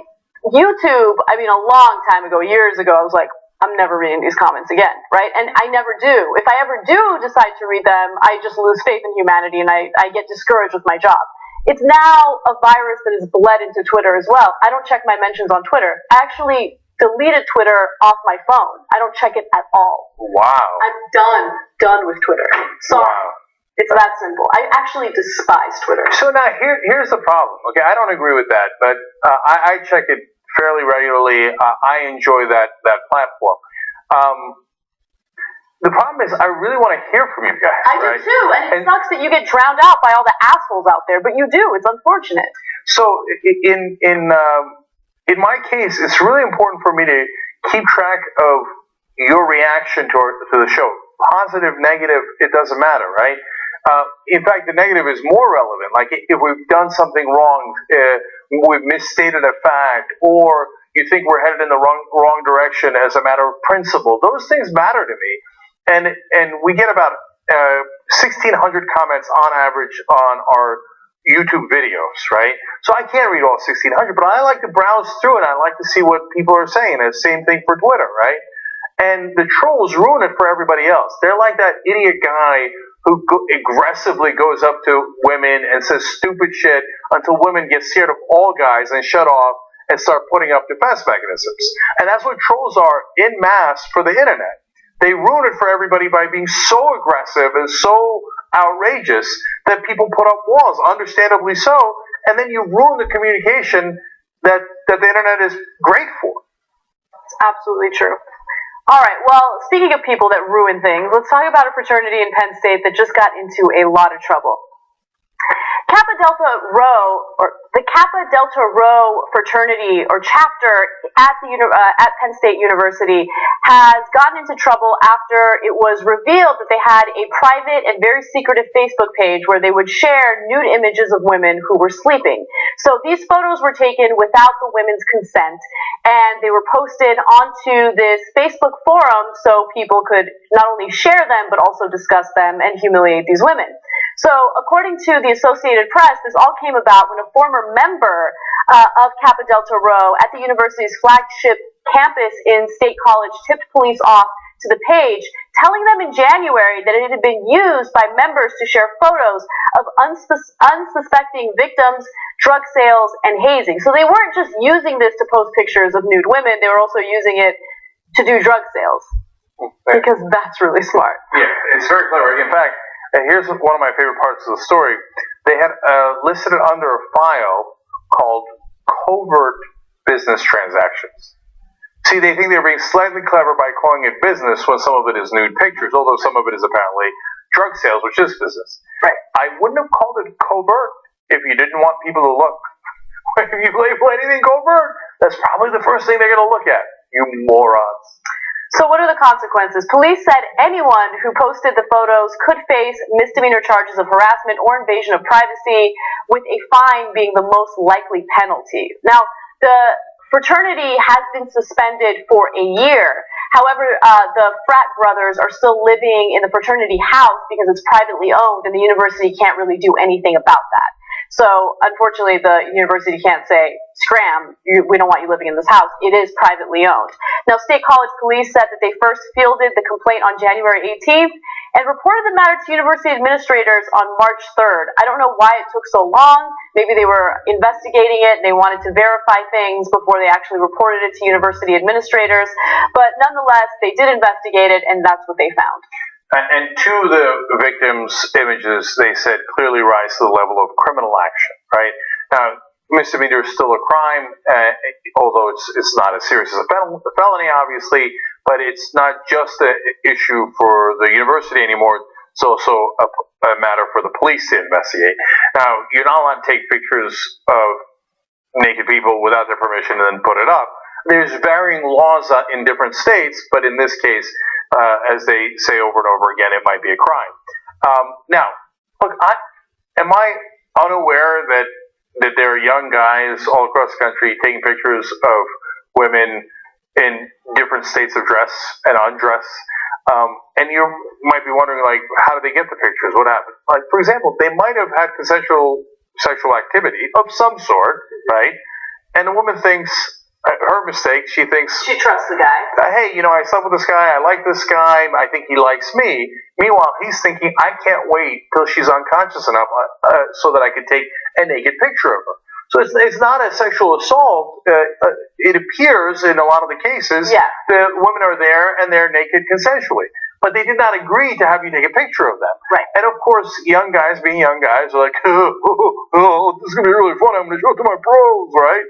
YouTube, I mean, a long time ago, years ago, I was like, I'm never reading these comments again, right? And I never do. If I ever do decide to read them, I just lose faith in humanity and I get discouraged with my job. It's now a virus that has bled into Twitter as well. I don't check my mentions on Twitter. I actually deleted Twitter off my phone. I don't check it at all. Wow. I'm done with Twitter. Sorry. Wow. It's that simple. I actually despise Twitter. So now here's the problem. Okay, I don't agree with that, but I check it fairly regularly. I enjoy that platform. The problem is, I really want to hear from you guys. I do too, and it sucks that you get drowned out by all the assholes out there, but you do. It's unfortunate. So in my case, it's really important for me to keep track of your reaction to the show. Positive, negative, it doesn't matter, right? In fact, the negative is more relevant. Like if we've done something wrong, we've misstated a fact, or you think we're headed in the wrong direction as a matter of principle. Those things matter to me, and we get about 1,600 comments on average on our YouTube videos, right? So I can't read all 1,600, but I like to browse through it. I like to see what people are saying. And same thing for Twitter, right? And the trolls ruin it for everybody else. They're like that idiot guy who aggressively goes up to women and says stupid shit until women get scared of all guys and shut off and start putting up defense mechanisms. And that's what trolls are in mass for the internet. They ruin it for everybody by being so aggressive and so outrageous that people put up walls, understandably so, and then you ruin the communication that the internet is great for. It's absolutely true. All right, well, speaking of people that ruin things, let's talk about a fraternity in Penn State that just got into a lot of trouble. The Kappa Delta Rho fraternity or chapter at Penn State University has gotten into trouble after it was revealed that they had a private and very secretive Facebook page where they would share nude images of women who were sleeping. So these photos were taken without the women's consent, and they were posted onto this Facebook forum so people could not only share them but also discuss them and humiliate these women. So, according to the Associated Press, this all came about when a former member of Kappa Delta Rho at the university's flagship campus in State College tipped police off to the page, telling them in January that it had been used by members to share photos of unsuspecting victims, drug sales, and hazing. So they weren't just using this to post pictures of nude women, they were also using it to do drug sales. Because that's really smart. Yeah, it's very clever. In fact, here's one of my favorite parts of the story. They had listed it under a file called covert business transactions. See, they think they're being slightly clever by calling it business when some of it is nude pictures, although some of it is apparently drug sales, which is business. Right. I wouldn't have called it covert if you didn't want people to look. If you label anything covert, that's probably the first thing they're going to look at. You morons. So what are the consequences? Police said anyone who posted the photos could face misdemeanor charges of harassment or invasion of privacy, with a fine being the most likely penalty. Now, the fraternity has been suspended for a year. However, the frat brothers are still living in the fraternity house because it's privately owned, and the university can't really do anything about that. So, unfortunately, the university can't say, scram, we don't want you living in this house. It is privately owned. Now, State College Police said that they first fielded the complaint on January 18th and reported the matter to university administrators on March 3rd. I don't know why it took so long. Maybe they were investigating it and they wanted to verify things before they actually reported it to university administrators. But nonetheless, they did investigate it, and that's what they found. And two of the victims' images, they said, clearly rise to the level of criminal action, right? Now, misdemeanor is still a crime, although it's not as serious as a felony, obviously, but it's not just an issue for the university anymore. It's also a matter for the police to investigate. Now, you're not allowed to take pictures of naked people without their permission and then put it up. There's varying laws in different states, but in this case, as they say over and over again, it might be a crime. Now, look, am I unaware that there are young guys all across the country taking pictures of women in different states of dress and undress? And you might be wondering, like, how did they get the pictures? What happened? Like, for example, they might have had consensual sexual activity of some sort, right? And the woman thinks, her mistake, she thinks... She trusts the guy. Hey, I slept with this guy, I like this guy, I think he likes me. Meanwhile, he's thinking, I can't wait till she's unconscious enough so that I can take a naked picture of her. So it's not a sexual assault. It appears in a lot of the cases that women are there and they're naked consensually. but they did not agree to have you take a picture of them. Right. And of course, young guys being young guys are like, oh, this is going to be really fun. I'm going to show it to my pros, right?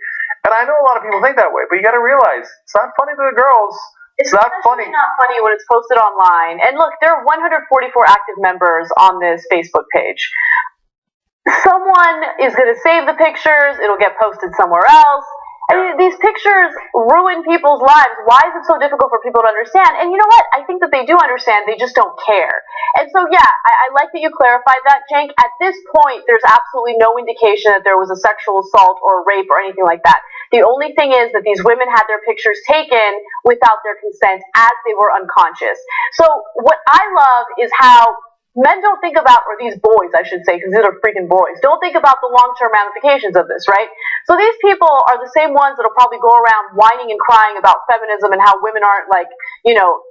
And I know a lot of people think that way, but you got to realize it's not funny to the girls. It's not funny. It's not funny when it's posted online. And look, there are 144 active members on this Facebook page. Someone is going to save the pictures. It'll get posted somewhere else. I mean, these pictures ruin people's lives. Why is it so difficult for people to understand? And you know what? I think that they do understand. They just don't care. And so, yeah, I like that you clarified that, Cenk. At this point, there's absolutely no indication that there was a sexual assault or rape or anything like that. The only thing is that these women had their pictures taken without their consent as they were unconscious. So what I love is how men don't think about, or these boys, I should say, because these are freaking boys, don't think about the long-term ramifications of this, right? So these people are the same ones that'll probably go around whining and crying about feminism and how women aren't, like, you know,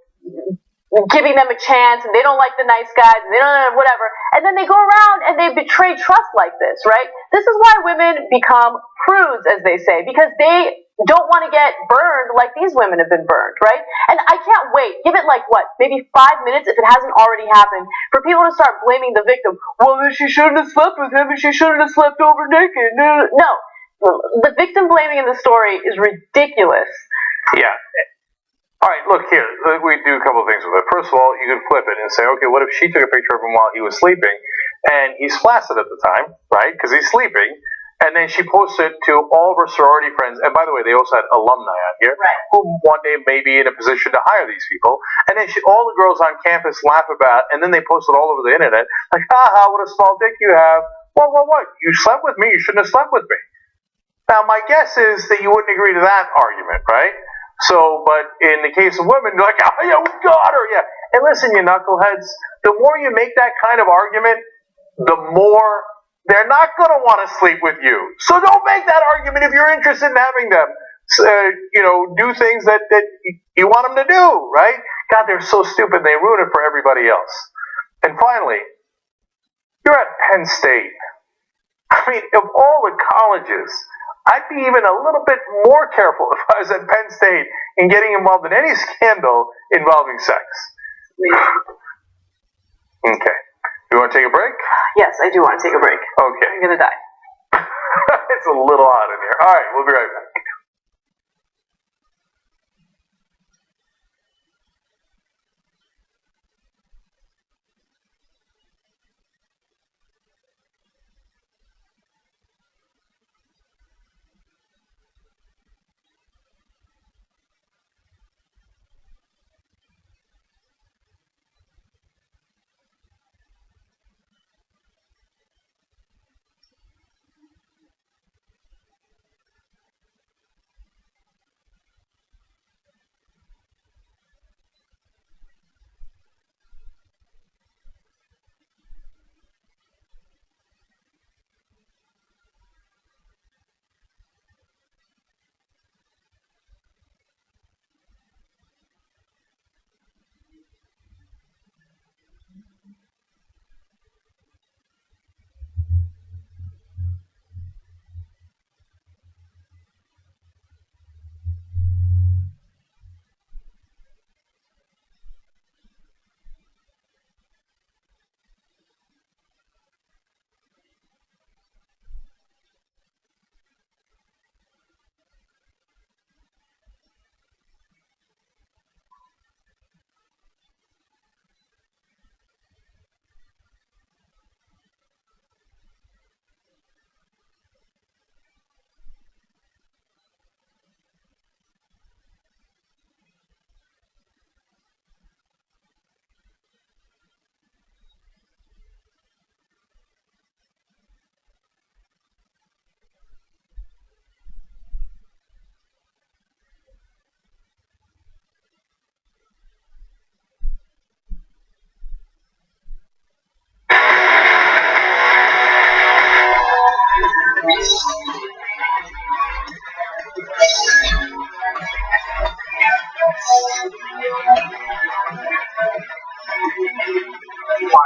giving them a chance, and they don't like the nice guys, and they don't whatever. And then they go around and they betray trust like this, right? This is why women become prudes, as they say, because they don't want to get burned like these women have been burned, right? And I can't wait. Give it like what, maybe 5 minutes if it hasn't already happened, for people to start blaming the victim. Well, then she shouldn't have slept with him and she shouldn't have slept over naked. No. The victim blaming in the story is ridiculous. Yeah. All right, look here. We do a couple of things with it. First of all, you can flip it and say, okay, what if she took a picture of him while he was sleeping, and he's flaccid at the time, right? Because he's sleeping. And then she posts it to all of her sorority friends. And by the way, they also had alumni out here, right, who one day may be in a position to hire these people. And then all the girls on campus laugh about, and then they post it all over the internet, like, haha, what a small dick you have. What? You slept with me? You shouldn't have slept with me. Now, my guess is that you wouldn't agree to that argument, right? So, but in the case of women, they're like, oh, yeah, we got her, yeah. And listen, you knuckleheads, the more you make that kind of argument, the more they're not going to want to sleep with you. So don't make that argument if you're interested in having them, do things that you want them to do, right? God, they're so stupid. They ruin it for everybody else. And finally, you're at Penn State. I mean, of all the colleges, I'd be even a little bit more careful if I was at Penn State in getting involved in any scandal involving sex. Okay. You want to take a break? Yes, I do want to take a break. Okay. I'm going to die. It's a little hot in here. All right, we'll be right back.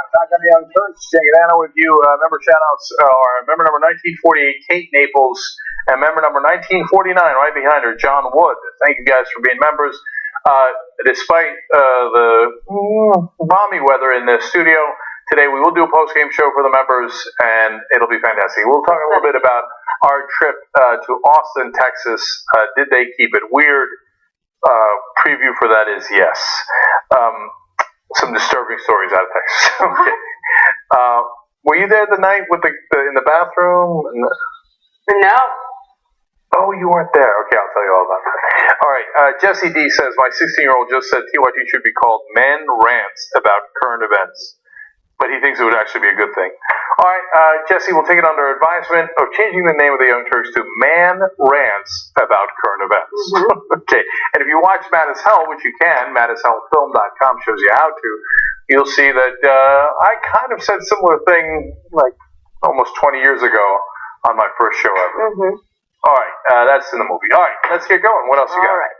Back on the Young Turks, checking it out with you. Member shoutouts are member number 1948, Kate Naples, and member number 1949, right behind her, John Wood. Thank you guys for being members. Despite the balmy weather in the studio today, we will do a post-game show for the members, and it'll be fantastic. We'll talk a little bit about our trip to Austin, Texas. Did they keep it weird? Preview for that is yes. Some disturbing stories out of Texas. Okay. Were you there the night with in the bathroom? No. Oh, you weren't there. Okay, I'll tell you all about that. All right. Jesse D says, my 16-year-old just said TYT should be called Man Rants about current events. But he thinks it would actually be a good thing. All right, Jesse, we'll take it under advisement of changing the name of the Young Turks to Man Rants about current events. Mm-hmm. Okay. And if you watch Mad as Hell, which you can, madashellfilm.com shows you how to, you'll see that I kind of said similar thing like almost 20 years ago on my first show ever. Mm-hmm. All right, that's in the movie. All right, let's get going. What else you got? All right.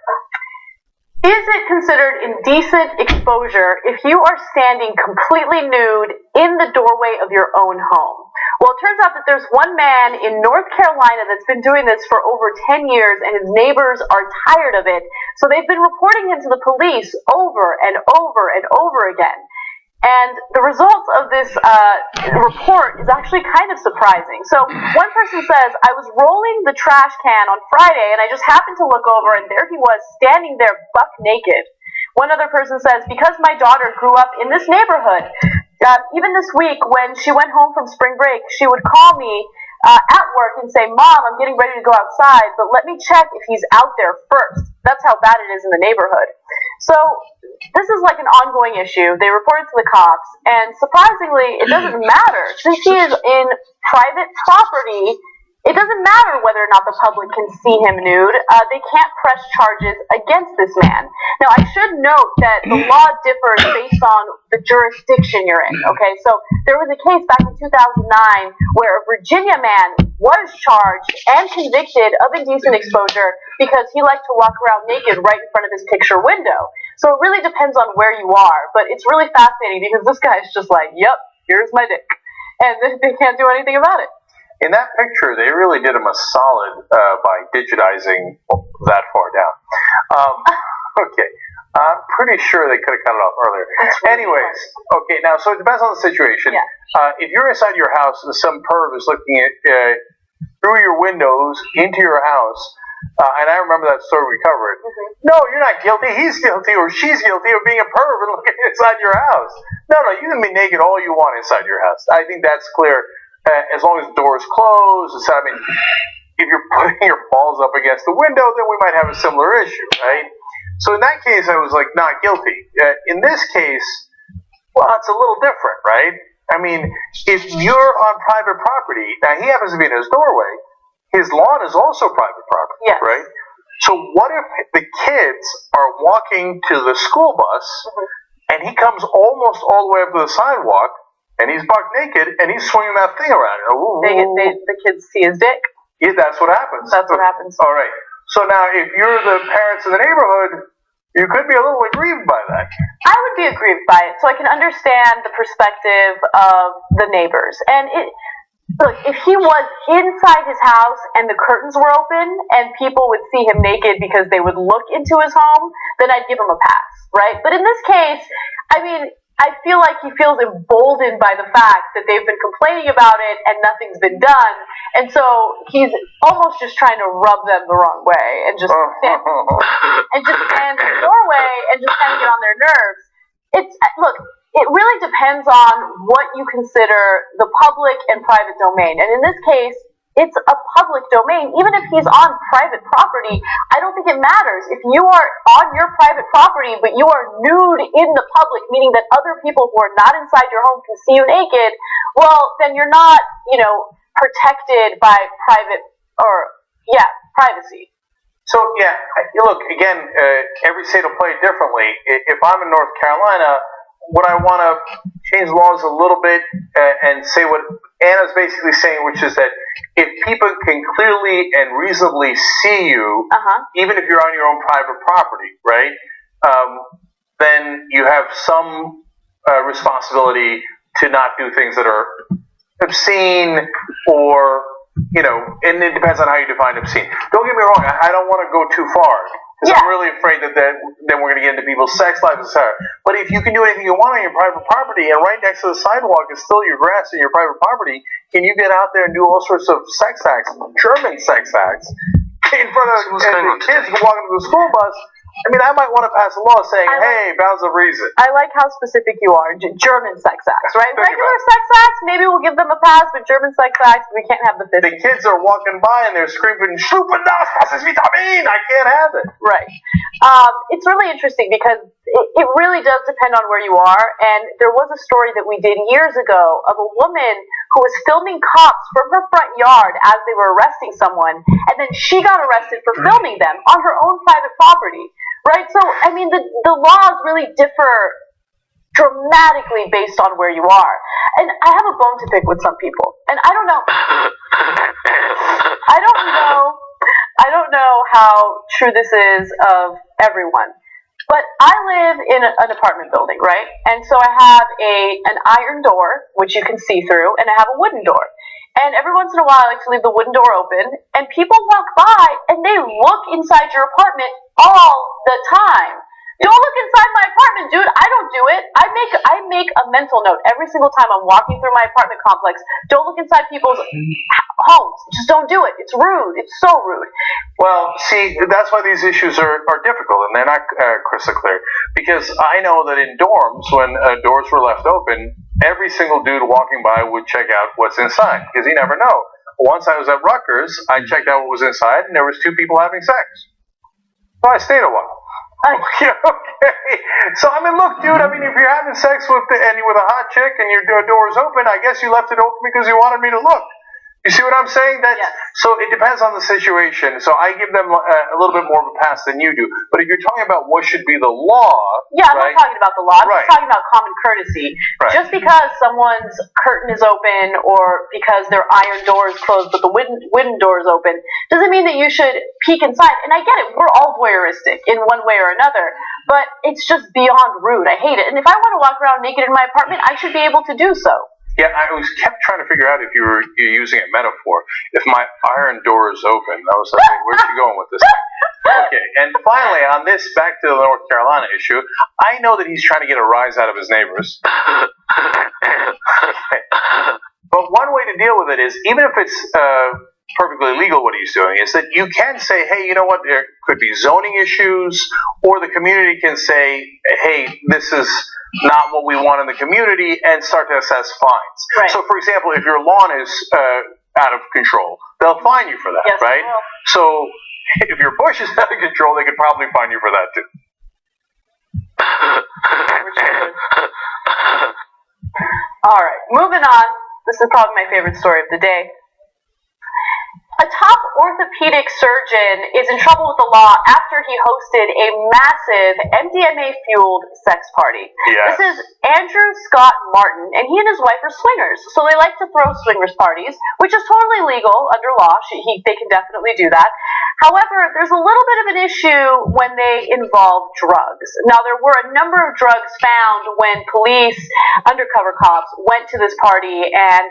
Is it considered indecent exposure if you are standing completely nude in the doorway of your own home? Well, it turns out that there's one man in North Carolina that's been doing this for over 10 years, and his neighbors are tired of it, so they've been reporting him to the police over and over and over again. And the result of this report is actually kind of surprising. So one person says, I was rolling the trash can on Friday and I just happened to look over and there he was standing there buck naked. One other person says, because my daughter grew up in this neighborhood, even this week when she went home from spring break, she would call me at work and say, Mom, I'm getting ready to go outside, but let me check if he's out there first. That's how bad it is in the neighborhood. So this is like an ongoing issue. They report it to the cops, and surprisingly, it doesn't matter. Since he is in private property, it doesn't matter whether or not the public can see him nude. They can't press charges against this man. Now, I should note that the law differs based on the jurisdiction you're in, okay? So there was a case back in 2009 where a Virginia man was charged and convicted of indecent exposure because he liked to walk around naked right in front of his picture window. So it really depends on where you are, but it's really fascinating because this guy is just like, yep, here's my dick. And they can't do anything about it. In that picture, they really did him a solid by digitizing that far down. Okay. I'm pretty sure they could have cut it off earlier. Anyways, okay, now, so it depends on the situation. Yeah. If you're inside your house and some perv is looking at through your windows into your house, and I remember that story we covered, no, you're not guilty. He's guilty or she's guilty of being a perv and looking inside your house. No, you can be naked all you want inside your house. I think that's clear. As long as the door is closed, I mean, if you're putting your balls up against the window, then we might have a similar issue, right? So in that case, I was like, not guilty. In this case, well, it's a little different, right? I mean, if you're on private property, now he happens to be in his doorway, his lawn is also private property, yes. Right? So what if the kids are walking to the school bus, and he comes almost all the way up to the sidewalk, and he's buck naked, and he's swinging that thing around. The kids see his dick? Yeah, that's what happens. That's what happens. All right. So now, if you're the parents in the neighborhood, you could be a little aggrieved by that. I would be aggrieved by it, so I can understand the perspective of the neighbors. And look, if he was inside his house and the curtains were open and people would see him naked because they would look into his home, then I'd give him a pass, right? But in this case, I mean, I feel like he feels emboldened by the fact that they've been complaining about it and nothing's been done. And so he's almost just trying to rub them the wrong way and just stand in the doorway and just kind of get on their nerves. Look, it really depends on what you consider the public and private domain. And in this case, it's a public domain. Even if he's on private property, I don't think it matters. If you are on your private property, but you are nude in the public, meaning that other people who are not inside your home can see you naked, well, then you're not, protected by privacy. So, look, again, every state will play it differently. If I'm in North Carolina, would I want to change laws a little bit and say what Anna's basically saying, which is that if people can clearly and reasonably see you, even if you're on your own private property, right, then you have some responsibility to not do things that are obscene or, and it depends on how you define obscene. Don't get me wrong, I don't want to go too far. Because I'm really afraid that then we're going to get into people's sex lives, etc. But if you can do anything you want on your private property, and right next to the sidewalk is still your grass and your private property, can you get out there and do all sorts of sex acts, German sex acts, in front of the kids walking to the school bus? I mean, I might want to pass a law saying, hey, bounds of reason. I like how specific you are. German sex acts, right? Regular sex acts, maybe we'll give them a pass, but German sex acts, we can't have the fist. The kids are walking by and they're screaming, "Super das ist Vitamin!" I can't have it. Right. It's really interesting because it really does depend on where you are. And there was a story that we did years ago of a woman who was filming cops from her front yard as they were arresting someone, and then she got arrested for filming them on her own private property. Right? So, I mean, the laws really differ dramatically based on where you are. And I have a bone to pick with some people. And I don't know how true this is of everyone. But I live in an apartment building, right? And so I have an iron door, which you can see through, and I have a wooden door. And every once in a while, I like to leave the wooden door open, and people walk by, and they look inside your apartment all the time. Don't look inside my apartment, dude. I don't do it. I make a mental note every single time I'm walking through my apartment complex. Don't look inside people's homes. Just don't do it. It's rude. It's so rude. Well, see, that's why these issues are difficult, and they're not crystal clear. Because I know that in dorms, when doors were left open, every single dude walking by would check out what's inside, because you never know. Once I was at Rutgers, I checked out what was inside, and there was 2 people having sex. So I stayed a while. Okay. So, I mean, look, dude, I mean, if you're having sex with a hot chick and your door is open, I guess you left it open because you wanted me to look. You see what I'm saying? Yes. So it depends on the situation. So I give them a little bit more of a pass than you do. But if you're talking about what should be the law... Yeah, I'm not talking about the law. I'm just talking about common courtesy. Right. Just because someone's curtain is open or because their iron door is closed but the wooden door is open doesn't mean that you should peek inside. And I get it. We're all voyeuristic in one way or another. But it's just beyond rude. I hate it. And if I want to walk around naked in my apartment, I should be able to do so. Yeah, I was kept trying to figure out if you're using a metaphor. If my iron door is open, I was like, where's she going with this? Okay, and finally, on this, back to the North Carolina issue, I know that he's trying to get a rise out of his neighbors. But one way to deal with it is, even if it's perfectly legal what he's doing, is that you can say, hey, you know what, there could be zoning issues, or the community can say, hey, this is not what we want in the community, and start to assess fines. Right. So, for example, if your lawn is out of control, they'll fine you for that, right? So, if your bush is out of control, they could probably fine you for that, too. All right, moving on. This is probably my favorite story of the day. A top orthopedic surgeon is in trouble with the law after he hosted a massive MDMA-fueled sex party. Yeah. This is Andrew Scott Martin, and he and his wife are swingers, so they like to throw swingers parties, which is totally legal under law. They can definitely do that. However, there's a little bit of an issue when they involve drugs. Now, there were a number of drugs found when police, undercover cops, went to this party and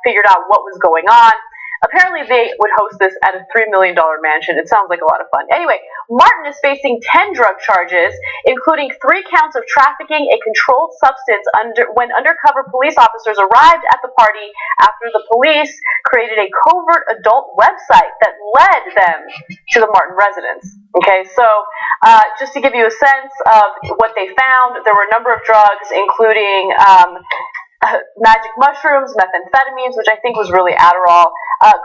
figured out what was going on. Apparently, they would host this at a $3 million mansion. It sounds like a lot of fun. Anyway, Martin is facing 10 drug charges, including 3 counts of trafficking a controlled substance when undercover police officers arrived at the party after the police created a covert adult website that led them to the Martin residence. Okay, so just to give you a sense of what they found, there were a number of drugs, including magic mushrooms, methamphetamines, which I think was really Adderall,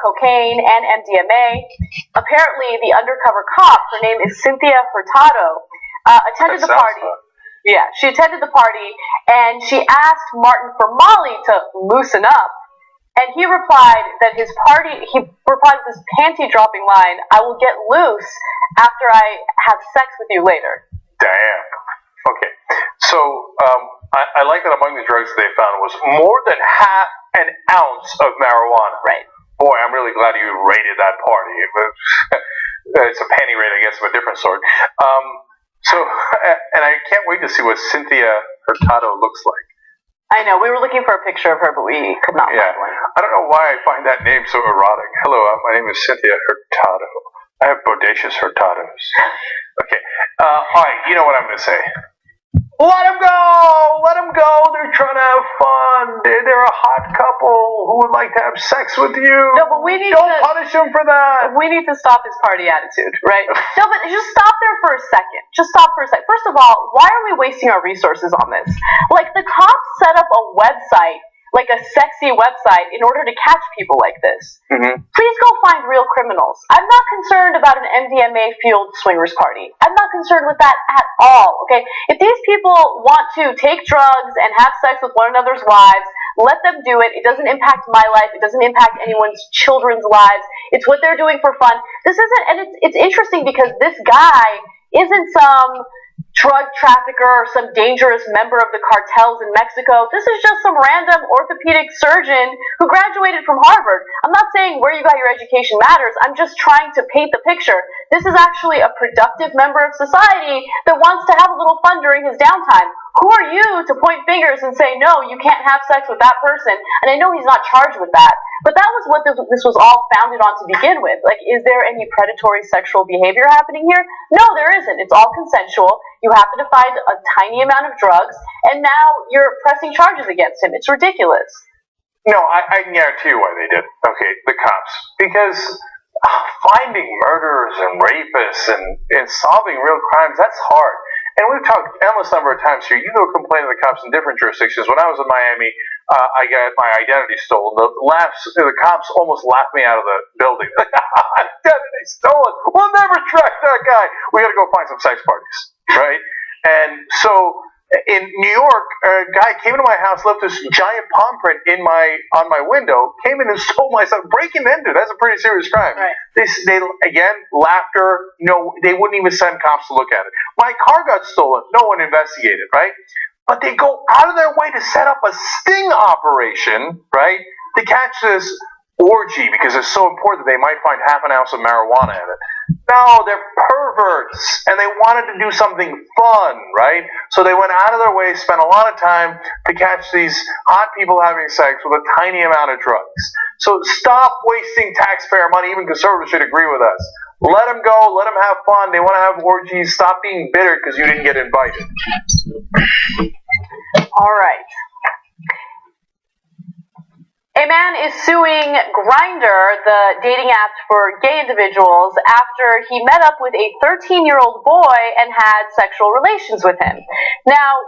cocaine, and MDMA. Apparently, the undercover cop, her name is Cynthia Hurtado, attended the party. Yeah, she attended the party, and she asked Martin for Molly to loosen up. And he replied that he replied with this panty-dropping line, "I will get loose after I have sex with you later." Damn. Okay, so I like that among the drugs that they found was more than half an ounce of marijuana. Right. Boy, I'm really glad you raided that party. It's a panty raid, I guess, of a different sort. And I can't wait to see what Cynthia Hurtado looks like. I know, we were looking for a picture of her, but we could not find one. I don't know why I find that name so erotic. Hello, my name is Cynthia Hurtado. I have bodacious hurtados. Okay. Alright, you know what I'm going to say. Let them go! Let them go! They're trying to have fun. They're a hot couple who would like to have sex with you. No, but we need Don't to punish them for that. We need to stop his party attitude, right? No, but just stop there for a second. Just stop for a second. First of all, why are we wasting our resources on this? Like, the cops set up a website, like a sexy website, in order to catch people like this. Mm-hmm. Please go find real criminals. I'm not concerned about an MDMA-fueled swingers party. I'm not concerned with that at all, okay? If these people want to take drugs and have sex with one another's wives, let them do it. It doesn't impact my life. It doesn't impact anyone's children's lives. It's what they're doing for fun. This isn't, and it's interesting because this guy isn't some drug trafficker or some dangerous member of the cartels in Mexico. This is just some random orthopedic surgeon who graduated from Harvard. I'm not saying where you got your education matters. I'm just trying to paint the picture. This is actually a productive member of society that wants to have a little fun during his downtime. Who are you to point fingers and say, no, you can't have sex with that person? And I know he's not charged with that, but that was what this was all founded on to begin with. Like, is there any predatory sexual behavior happening here? No, there isn't. It's all consensual. You happen to find a tiny amount of drugs, and now you're pressing charges against him. It's ridiculous. No, I can guarantee you why they did. Okay, the cops. Because finding murderers and rapists and solving real crimes, that's hard. And we've talked endless number of times here. You go complain to the cops in different jurisdictions. When I was in Miami, I got my identity stolen. The cops almost laughed me out of the building. Identity stolen. We'll never track that guy. We got to go find some sex parties, right? And so in New York, a guy came into my house, left this giant palm print on my window, came in and stole my stuff, breaking into. That's a pretty serious crime. Right. They again, laughter. No, they wouldn't even send cops to look at it. My car got stolen. No one investigated, right? But they go out of their way to set up a sting operation, right, to catch this orgy because it's so important that they might find half an ounce of marijuana in it. No, they're perverts, and they wanted to do something fun, right? So they went out of their way, spent a lot of time to catch these hot people having sex with a tiny amount of drugs. So stop wasting taxpayer money. Even conservatives should agree with us. Let them go. Let them have fun. They want to have orgies. Stop being bitter because you didn't get invited. All right. A man is suing Grindr, the dating app for gay individuals, after he met up with a 13-year-old boy and had sexual relations with him. Now,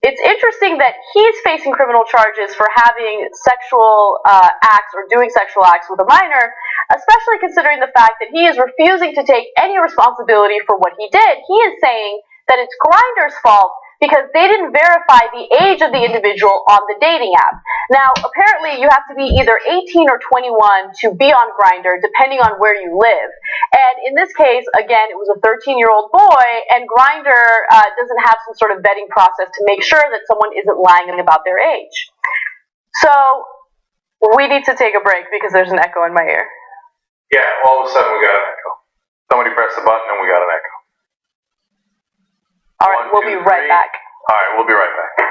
it's interesting that he's facing criminal charges for having sexual acts or doing sexual acts with a minor, especially considering the fact that he is refusing to take any responsibility for what he did. He is saying that it's Grindr's fault because they didn't verify the age of the individual on the dating app. Now, apparently you have to be either 18 or 21 to be on Grindr, depending on where you live. And in this case, again, it was a 13-year-old boy, and Grindr doesn't have some sort of vetting process to make sure that someone isn't lying about their age. So, we need to take a break because there's an echo in my ear. Yeah, all of a sudden we got an echo. Somebody pressed the button and we got an echo. All right, we'll be right back. All right, we'll be right back.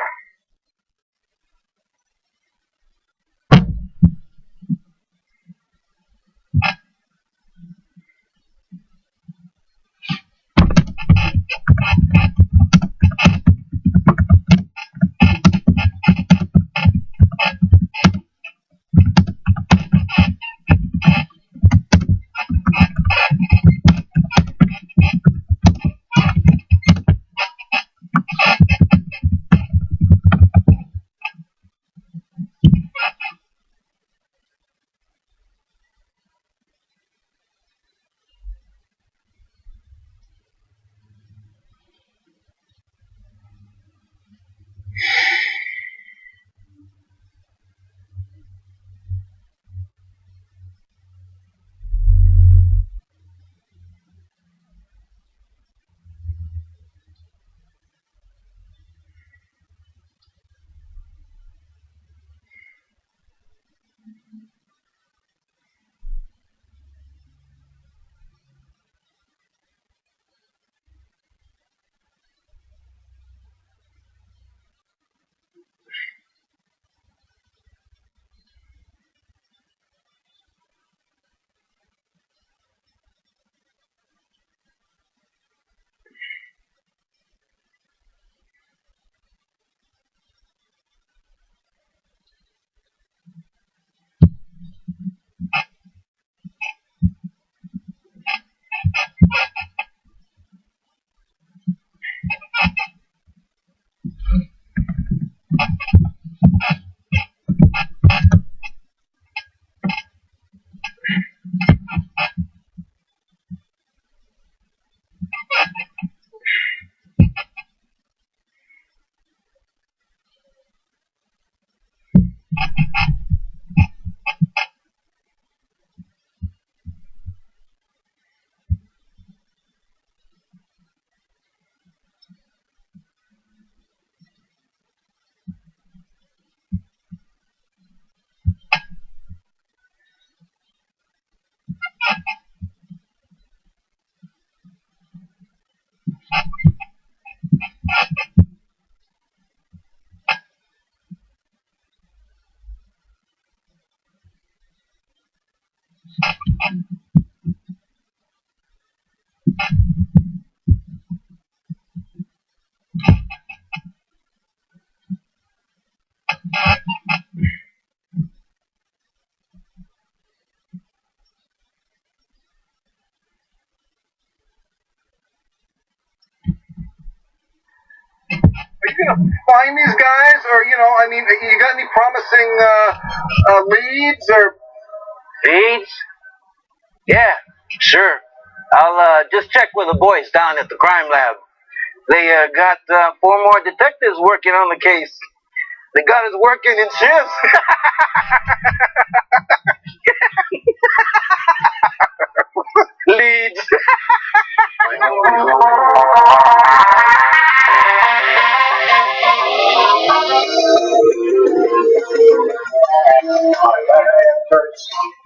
Are you gonna find these guys, or I mean, you got any promising leads or? Leads? Yeah, sure. I'll just check with the boys down at the crime lab. They got 4 more detectives working on the case. They got us working in shifts. Leads.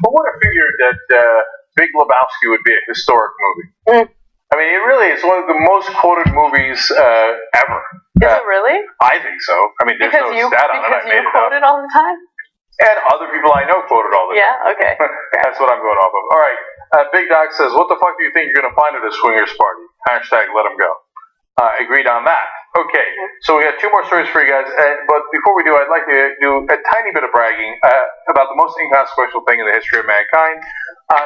Who would have figured that Big Lebowski would be a historic movie? I mean, it really is one of the most quoted movies ever. Is it really? I think so. I mean, there's no stat on it. I made it quote up. it all the time? And other people I know quote it all the time. Yeah, okay. That's what I'm going off of. All right. Big Doc says, what the fuck do you think you're going to find at a swingers party? Hashtag let them go. Agreed on that. Okay, so we got 2 more stories for you guys. But before we do, I'd like to do a tiny bit of bragging about the most inconsequential thing in the history of mankind.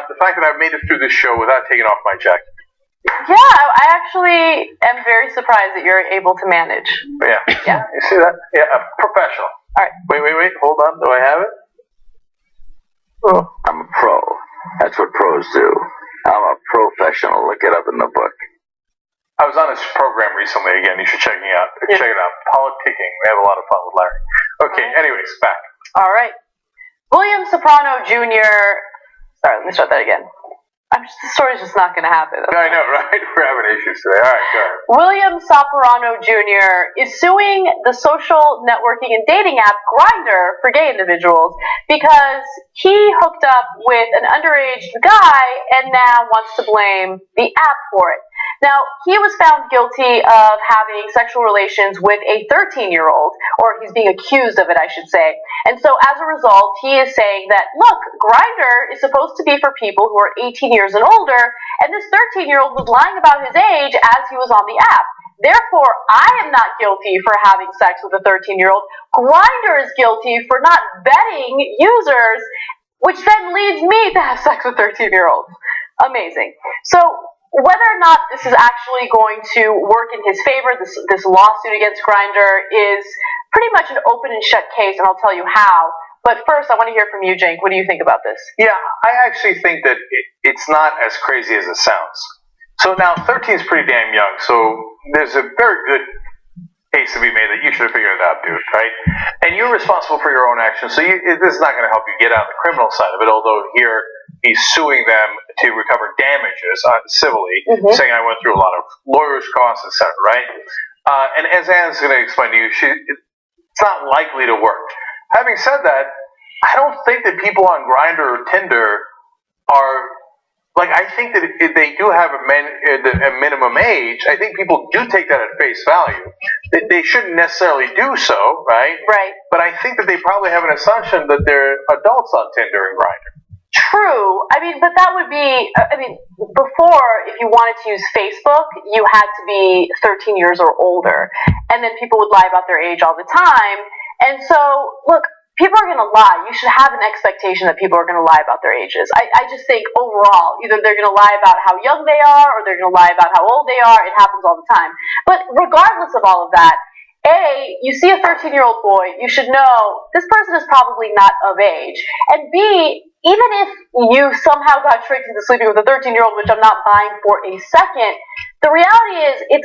The fact that I've made it through this show without taking off my jacket. Yeah, I actually am very surprised that you're able to manage. Yeah. You see that? Yeah, a professional. All right. Wait. Hold on. Do I have it? Oh, I'm a pro. That's what pros do. I'm a professional. Look it up in the book. I was on his program recently again. You should check me out. Yeah. Check it out. Politicking. We have a lot of fun with Larry. Okay, anyways, back. All right. William Soprano Jr. Sorry, let me start that again. The story's just not going to happen. I know, right? We're having issues today. All right, go ahead. William Soprano Jr. is suing the social networking and dating app Grindr for gay individuals because he hooked up with an underage guy and now wants to blame the app for it. Now, he was found guilty of having sexual relations with a 13-year-old, or he's being accused of it, I should say. And so, as a result, he is saying that, look, Grindr is supposed to be for people who are 18 years and older, and this 13-year-old was lying about his age as he was on the app. Therefore, I am not guilty for having sex with a 13-year-old. Grindr is guilty for not vetting users, which then leads me to have sex with 13-year-olds. Amazing. So, whether or not this is actually going to work in his favor, this lawsuit against Grindr is pretty much an open and shut case, and I'll tell you how. But first, I want to hear from you, Cenk. What do you think about this? Yeah, I actually think that it's not as crazy as it sounds. So now, 13 is pretty damn young, so there's a very good case to be made that you should have figured it out, dude, right? And you're responsible for your own actions, so this is not going to help you get out the criminal side of it, although here he's suing them to recover damages civilly, saying I went through a lot of lawyers' costs, etc., right? And as Anne's going to explain to you, it's not likely to work. Having said that, I don't think that people on Grindr or Tinder are... Like, I think that if they do have a minimum age, I think people do take that at face value. They shouldn't necessarily do so, right? Right. But I think that they probably have an assumption that they're adults on Tinder and Grindr. True. But that would be, before, if you wanted to use Facebook, you had to be 13 years or older. And then people would lie about their age all the time. And so, look, people are going to lie. You should have an expectation that people are going to lie about their ages. I just think overall, either they're going to lie about how young they are or they're going to lie about how old they are. It happens all the time. But regardless of all of that, A, you see a 13-year-old boy, you should know this person is probably not of age. And B, even if you somehow got tricked into sleeping with a 13-year-old, which I'm not buying for a second, the reality is it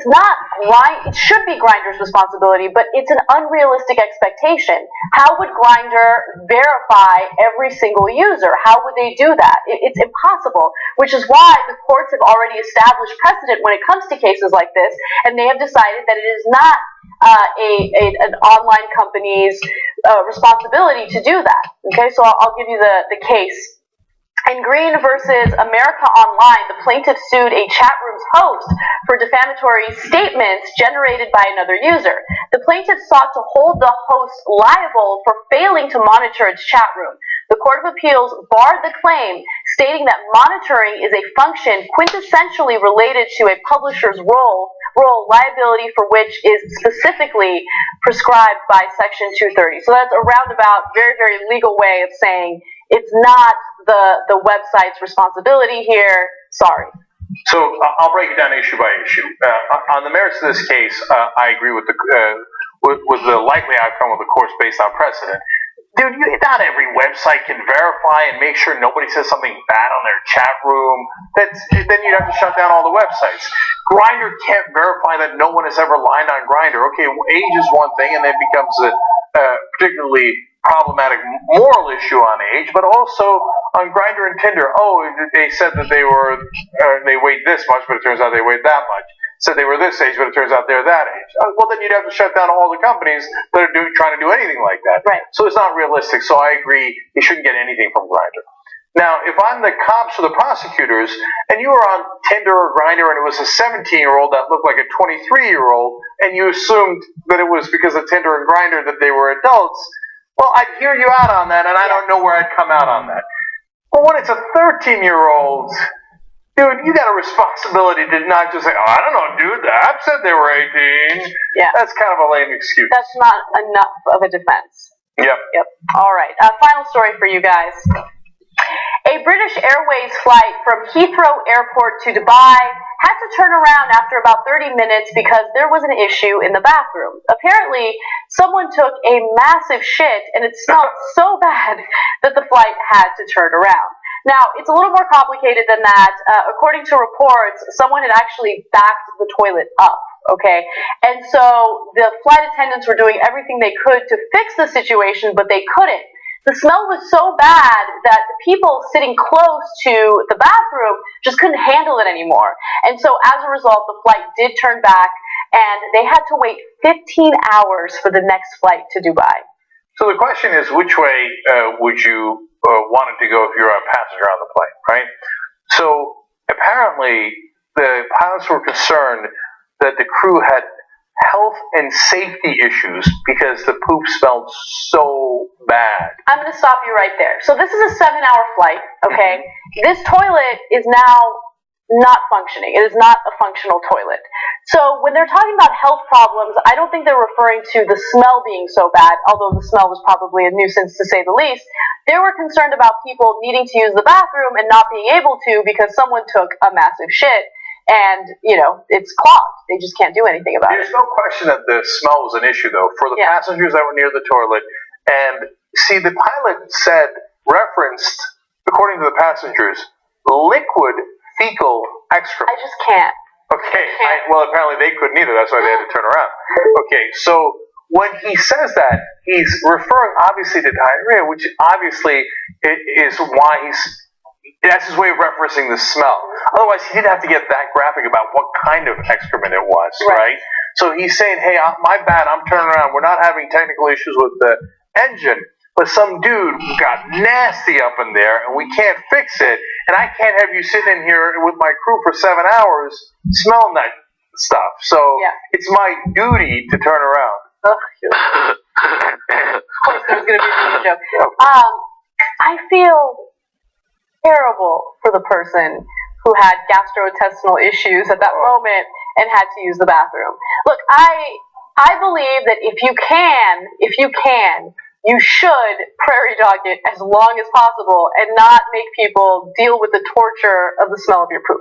should be Grindr's responsibility, but it's an unrealistic expectation. How would Grindr verify every single user? How would they do that? It's impossible, which is why the courts have already established precedent when it comes to cases like this, and they have decided that it is not an online company's responsibility to do that. Okay, so I'll give you the case. In Green versus America Online, the plaintiff sued a chat room's host for defamatory statements generated by another user. The plaintiff sought to hold the host liable for failing to monitor its chat room. The Court of Appeals barred the claim, stating that monitoring is a function quintessentially related to a publisher's role, liability for which is specifically prescribed by Section 230. So that's a roundabout, very, very legal way of saying it's not the website's responsibility here. Sorry. So I'll break it down issue by issue. On the merits of this case, I agree with the likely outcome of the course based on precedent. Dude, not every website can verify and make sure nobody says something bad on their chat room. Then you'd have to shut down all the websites. Grindr can't verify that no one has ever lied on Grindr. Okay, age is one thing, and then becomes a particularly problematic moral issue on age, but also on Grindr and Tinder. Oh, they said that they weighed this much, but it turns out they weighed that much. Said they were this age, but it turns out they're that age. Well, then you'd have to shut down all the companies that are trying to do anything like that. Right. So it's not realistic. So I agree, you shouldn't get anything from Grindr. Now, if I'm the cops or the prosecutors, and you were on Tinder or Grindr, and it was a 17-year-old that looked like a 23-year-old, and you assumed that it was because of Tinder and Grindr that they were adults, well, I'd hear you out on that, and I don't know where I'd come out on that. But when it's a 13-year-old, dude, you got a responsibility to not just say, oh, I don't know, dude, the app said they were 18. Yeah. That's kind of a lame excuse. That's not enough of a defense. Yep. All right. Final story for you guys. A British Airways flight from Heathrow Airport to Dubai had to turn around after about 30 minutes because there was an issue in the bathroom. Apparently, someone took a massive shit and it smelled so bad that the flight had to turn around. Now, it's a little more complicated than that. According to reports, someone had actually backed the toilet up, okay? And so the flight attendants were doing everything they could to fix the situation, but they couldn't. The smell was so bad that the people sitting close to the bathroom just couldn't handle it anymore. And so as a result, the flight did turn back, and they had to wait 15 hours for the next flight to Dubai. So the question is, which way would you want it to go if you're a passenger on the plane, right? So apparently the pilots were concerned that the crew had health and safety issues because the poop smelled so bad. I'm going to stop you right there. So this is a 7-hour flight, okay? This toilet is now not functioning. It is not a functional toilet. So when they're talking about health problems, I don't think they're referring to the smell being so bad, although the smell was probably a nuisance to say the least. They were concerned about people needing to use the bathroom and not being able to because someone took a massive shit and, you know, it's clogged. They just can't do anything about it. There's no question that the smell was an issue, though, for the passengers that were near the toilet. And, see, the pilot referenced, according to the passengers, liquid fecal excrement. I just can't. Okay, well, apparently they couldn't either. That's why they had to turn around. Okay, so when he says that, he's referring obviously to diarrhea, which obviously is why that's his way of referencing the smell. Otherwise, he didn't have to get that graphic about what kind of excrement it was, right? So he's saying, hey, my bad, I'm turning around. We're not having technical issues with the engine, but some dude got nasty up in there, and we can't fix it, and I can't have you sitting in here with my crew for 7 hours smelling that stuff. So it's my duty to turn around. Of course, there's going to be a joke. I feel terrible for the person who had gastrointestinal issues at that moment and had to use the bathroom. Look, I believe that if you can, you should prairie dog it as long as possible and not make people deal with the torture of the smell of your poop.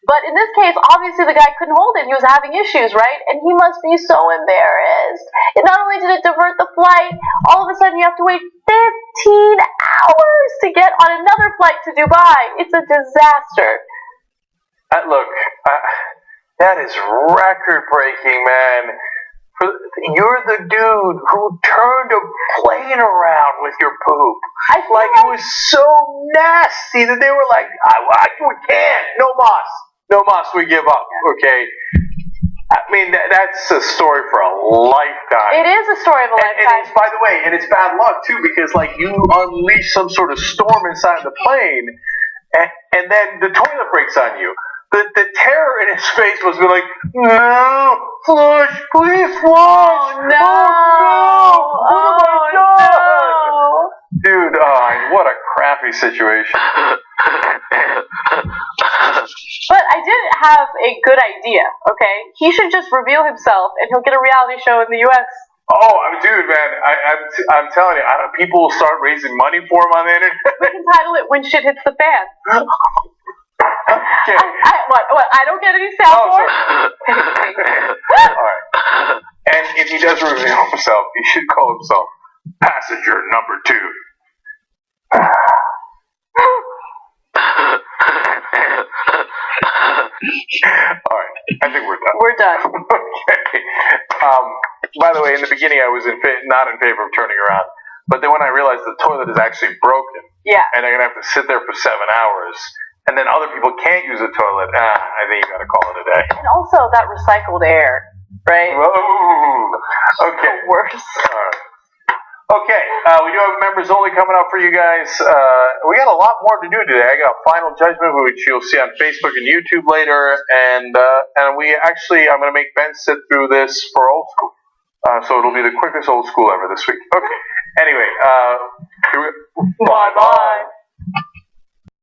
But in this case, obviously the guy couldn't hold it. He was having issues, right? And he must be so embarrassed. And not only did it divert the flight, all of a sudden you have to wait 15 hours to get on another flight to Dubai. It's a disaster. Look, that is record-breaking, man. You're the dude who turned a plane around with your poop. It was so nasty that they were like, we can't. No mas, we give up. Okay. I mean, that's a story for a lifetime. It is a story of a lifetime. And it's, by the way, and it's bad luck too, because like you unleash some sort of storm inside the plane, and then the toilet breaks on you. The terror in his face must be like, no, flush, please flush. Oh, no. Oh, no. What have I done? No. Dude, dude, what a crappy situation. But I did have a good idea, okay? He should just reveal himself and he'll get a reality show in the US. Oh, dude, man, I'm telling you, people will start raising money for him on the internet. We can title it When Shit Hits the Fan. Okay. What? I don't get any soundboard? Alright. And if he does reveal himself, he should call himself Passenger Number 2. Alright, I think we're done. We're done. Okay. By the way, in the beginning I was not in favor of turning around, but then when I realized the toilet is actually broken, yeah, and they're going to have to sit there for 7 hours, and then other people can't use the toilet, I think you got to call it a day. And also that recycled air, right? Whoa. Okay. The worst. All right. Okay, we do have members only coming up for you guys. We got a lot more to do today. I got a final judgment, which you'll see on Facebook and YouTube later, and we actually, I'm going to make Ben sit through this for old school, so it'll be the quickest old school ever this week. Okay. Anyway, Bye bye.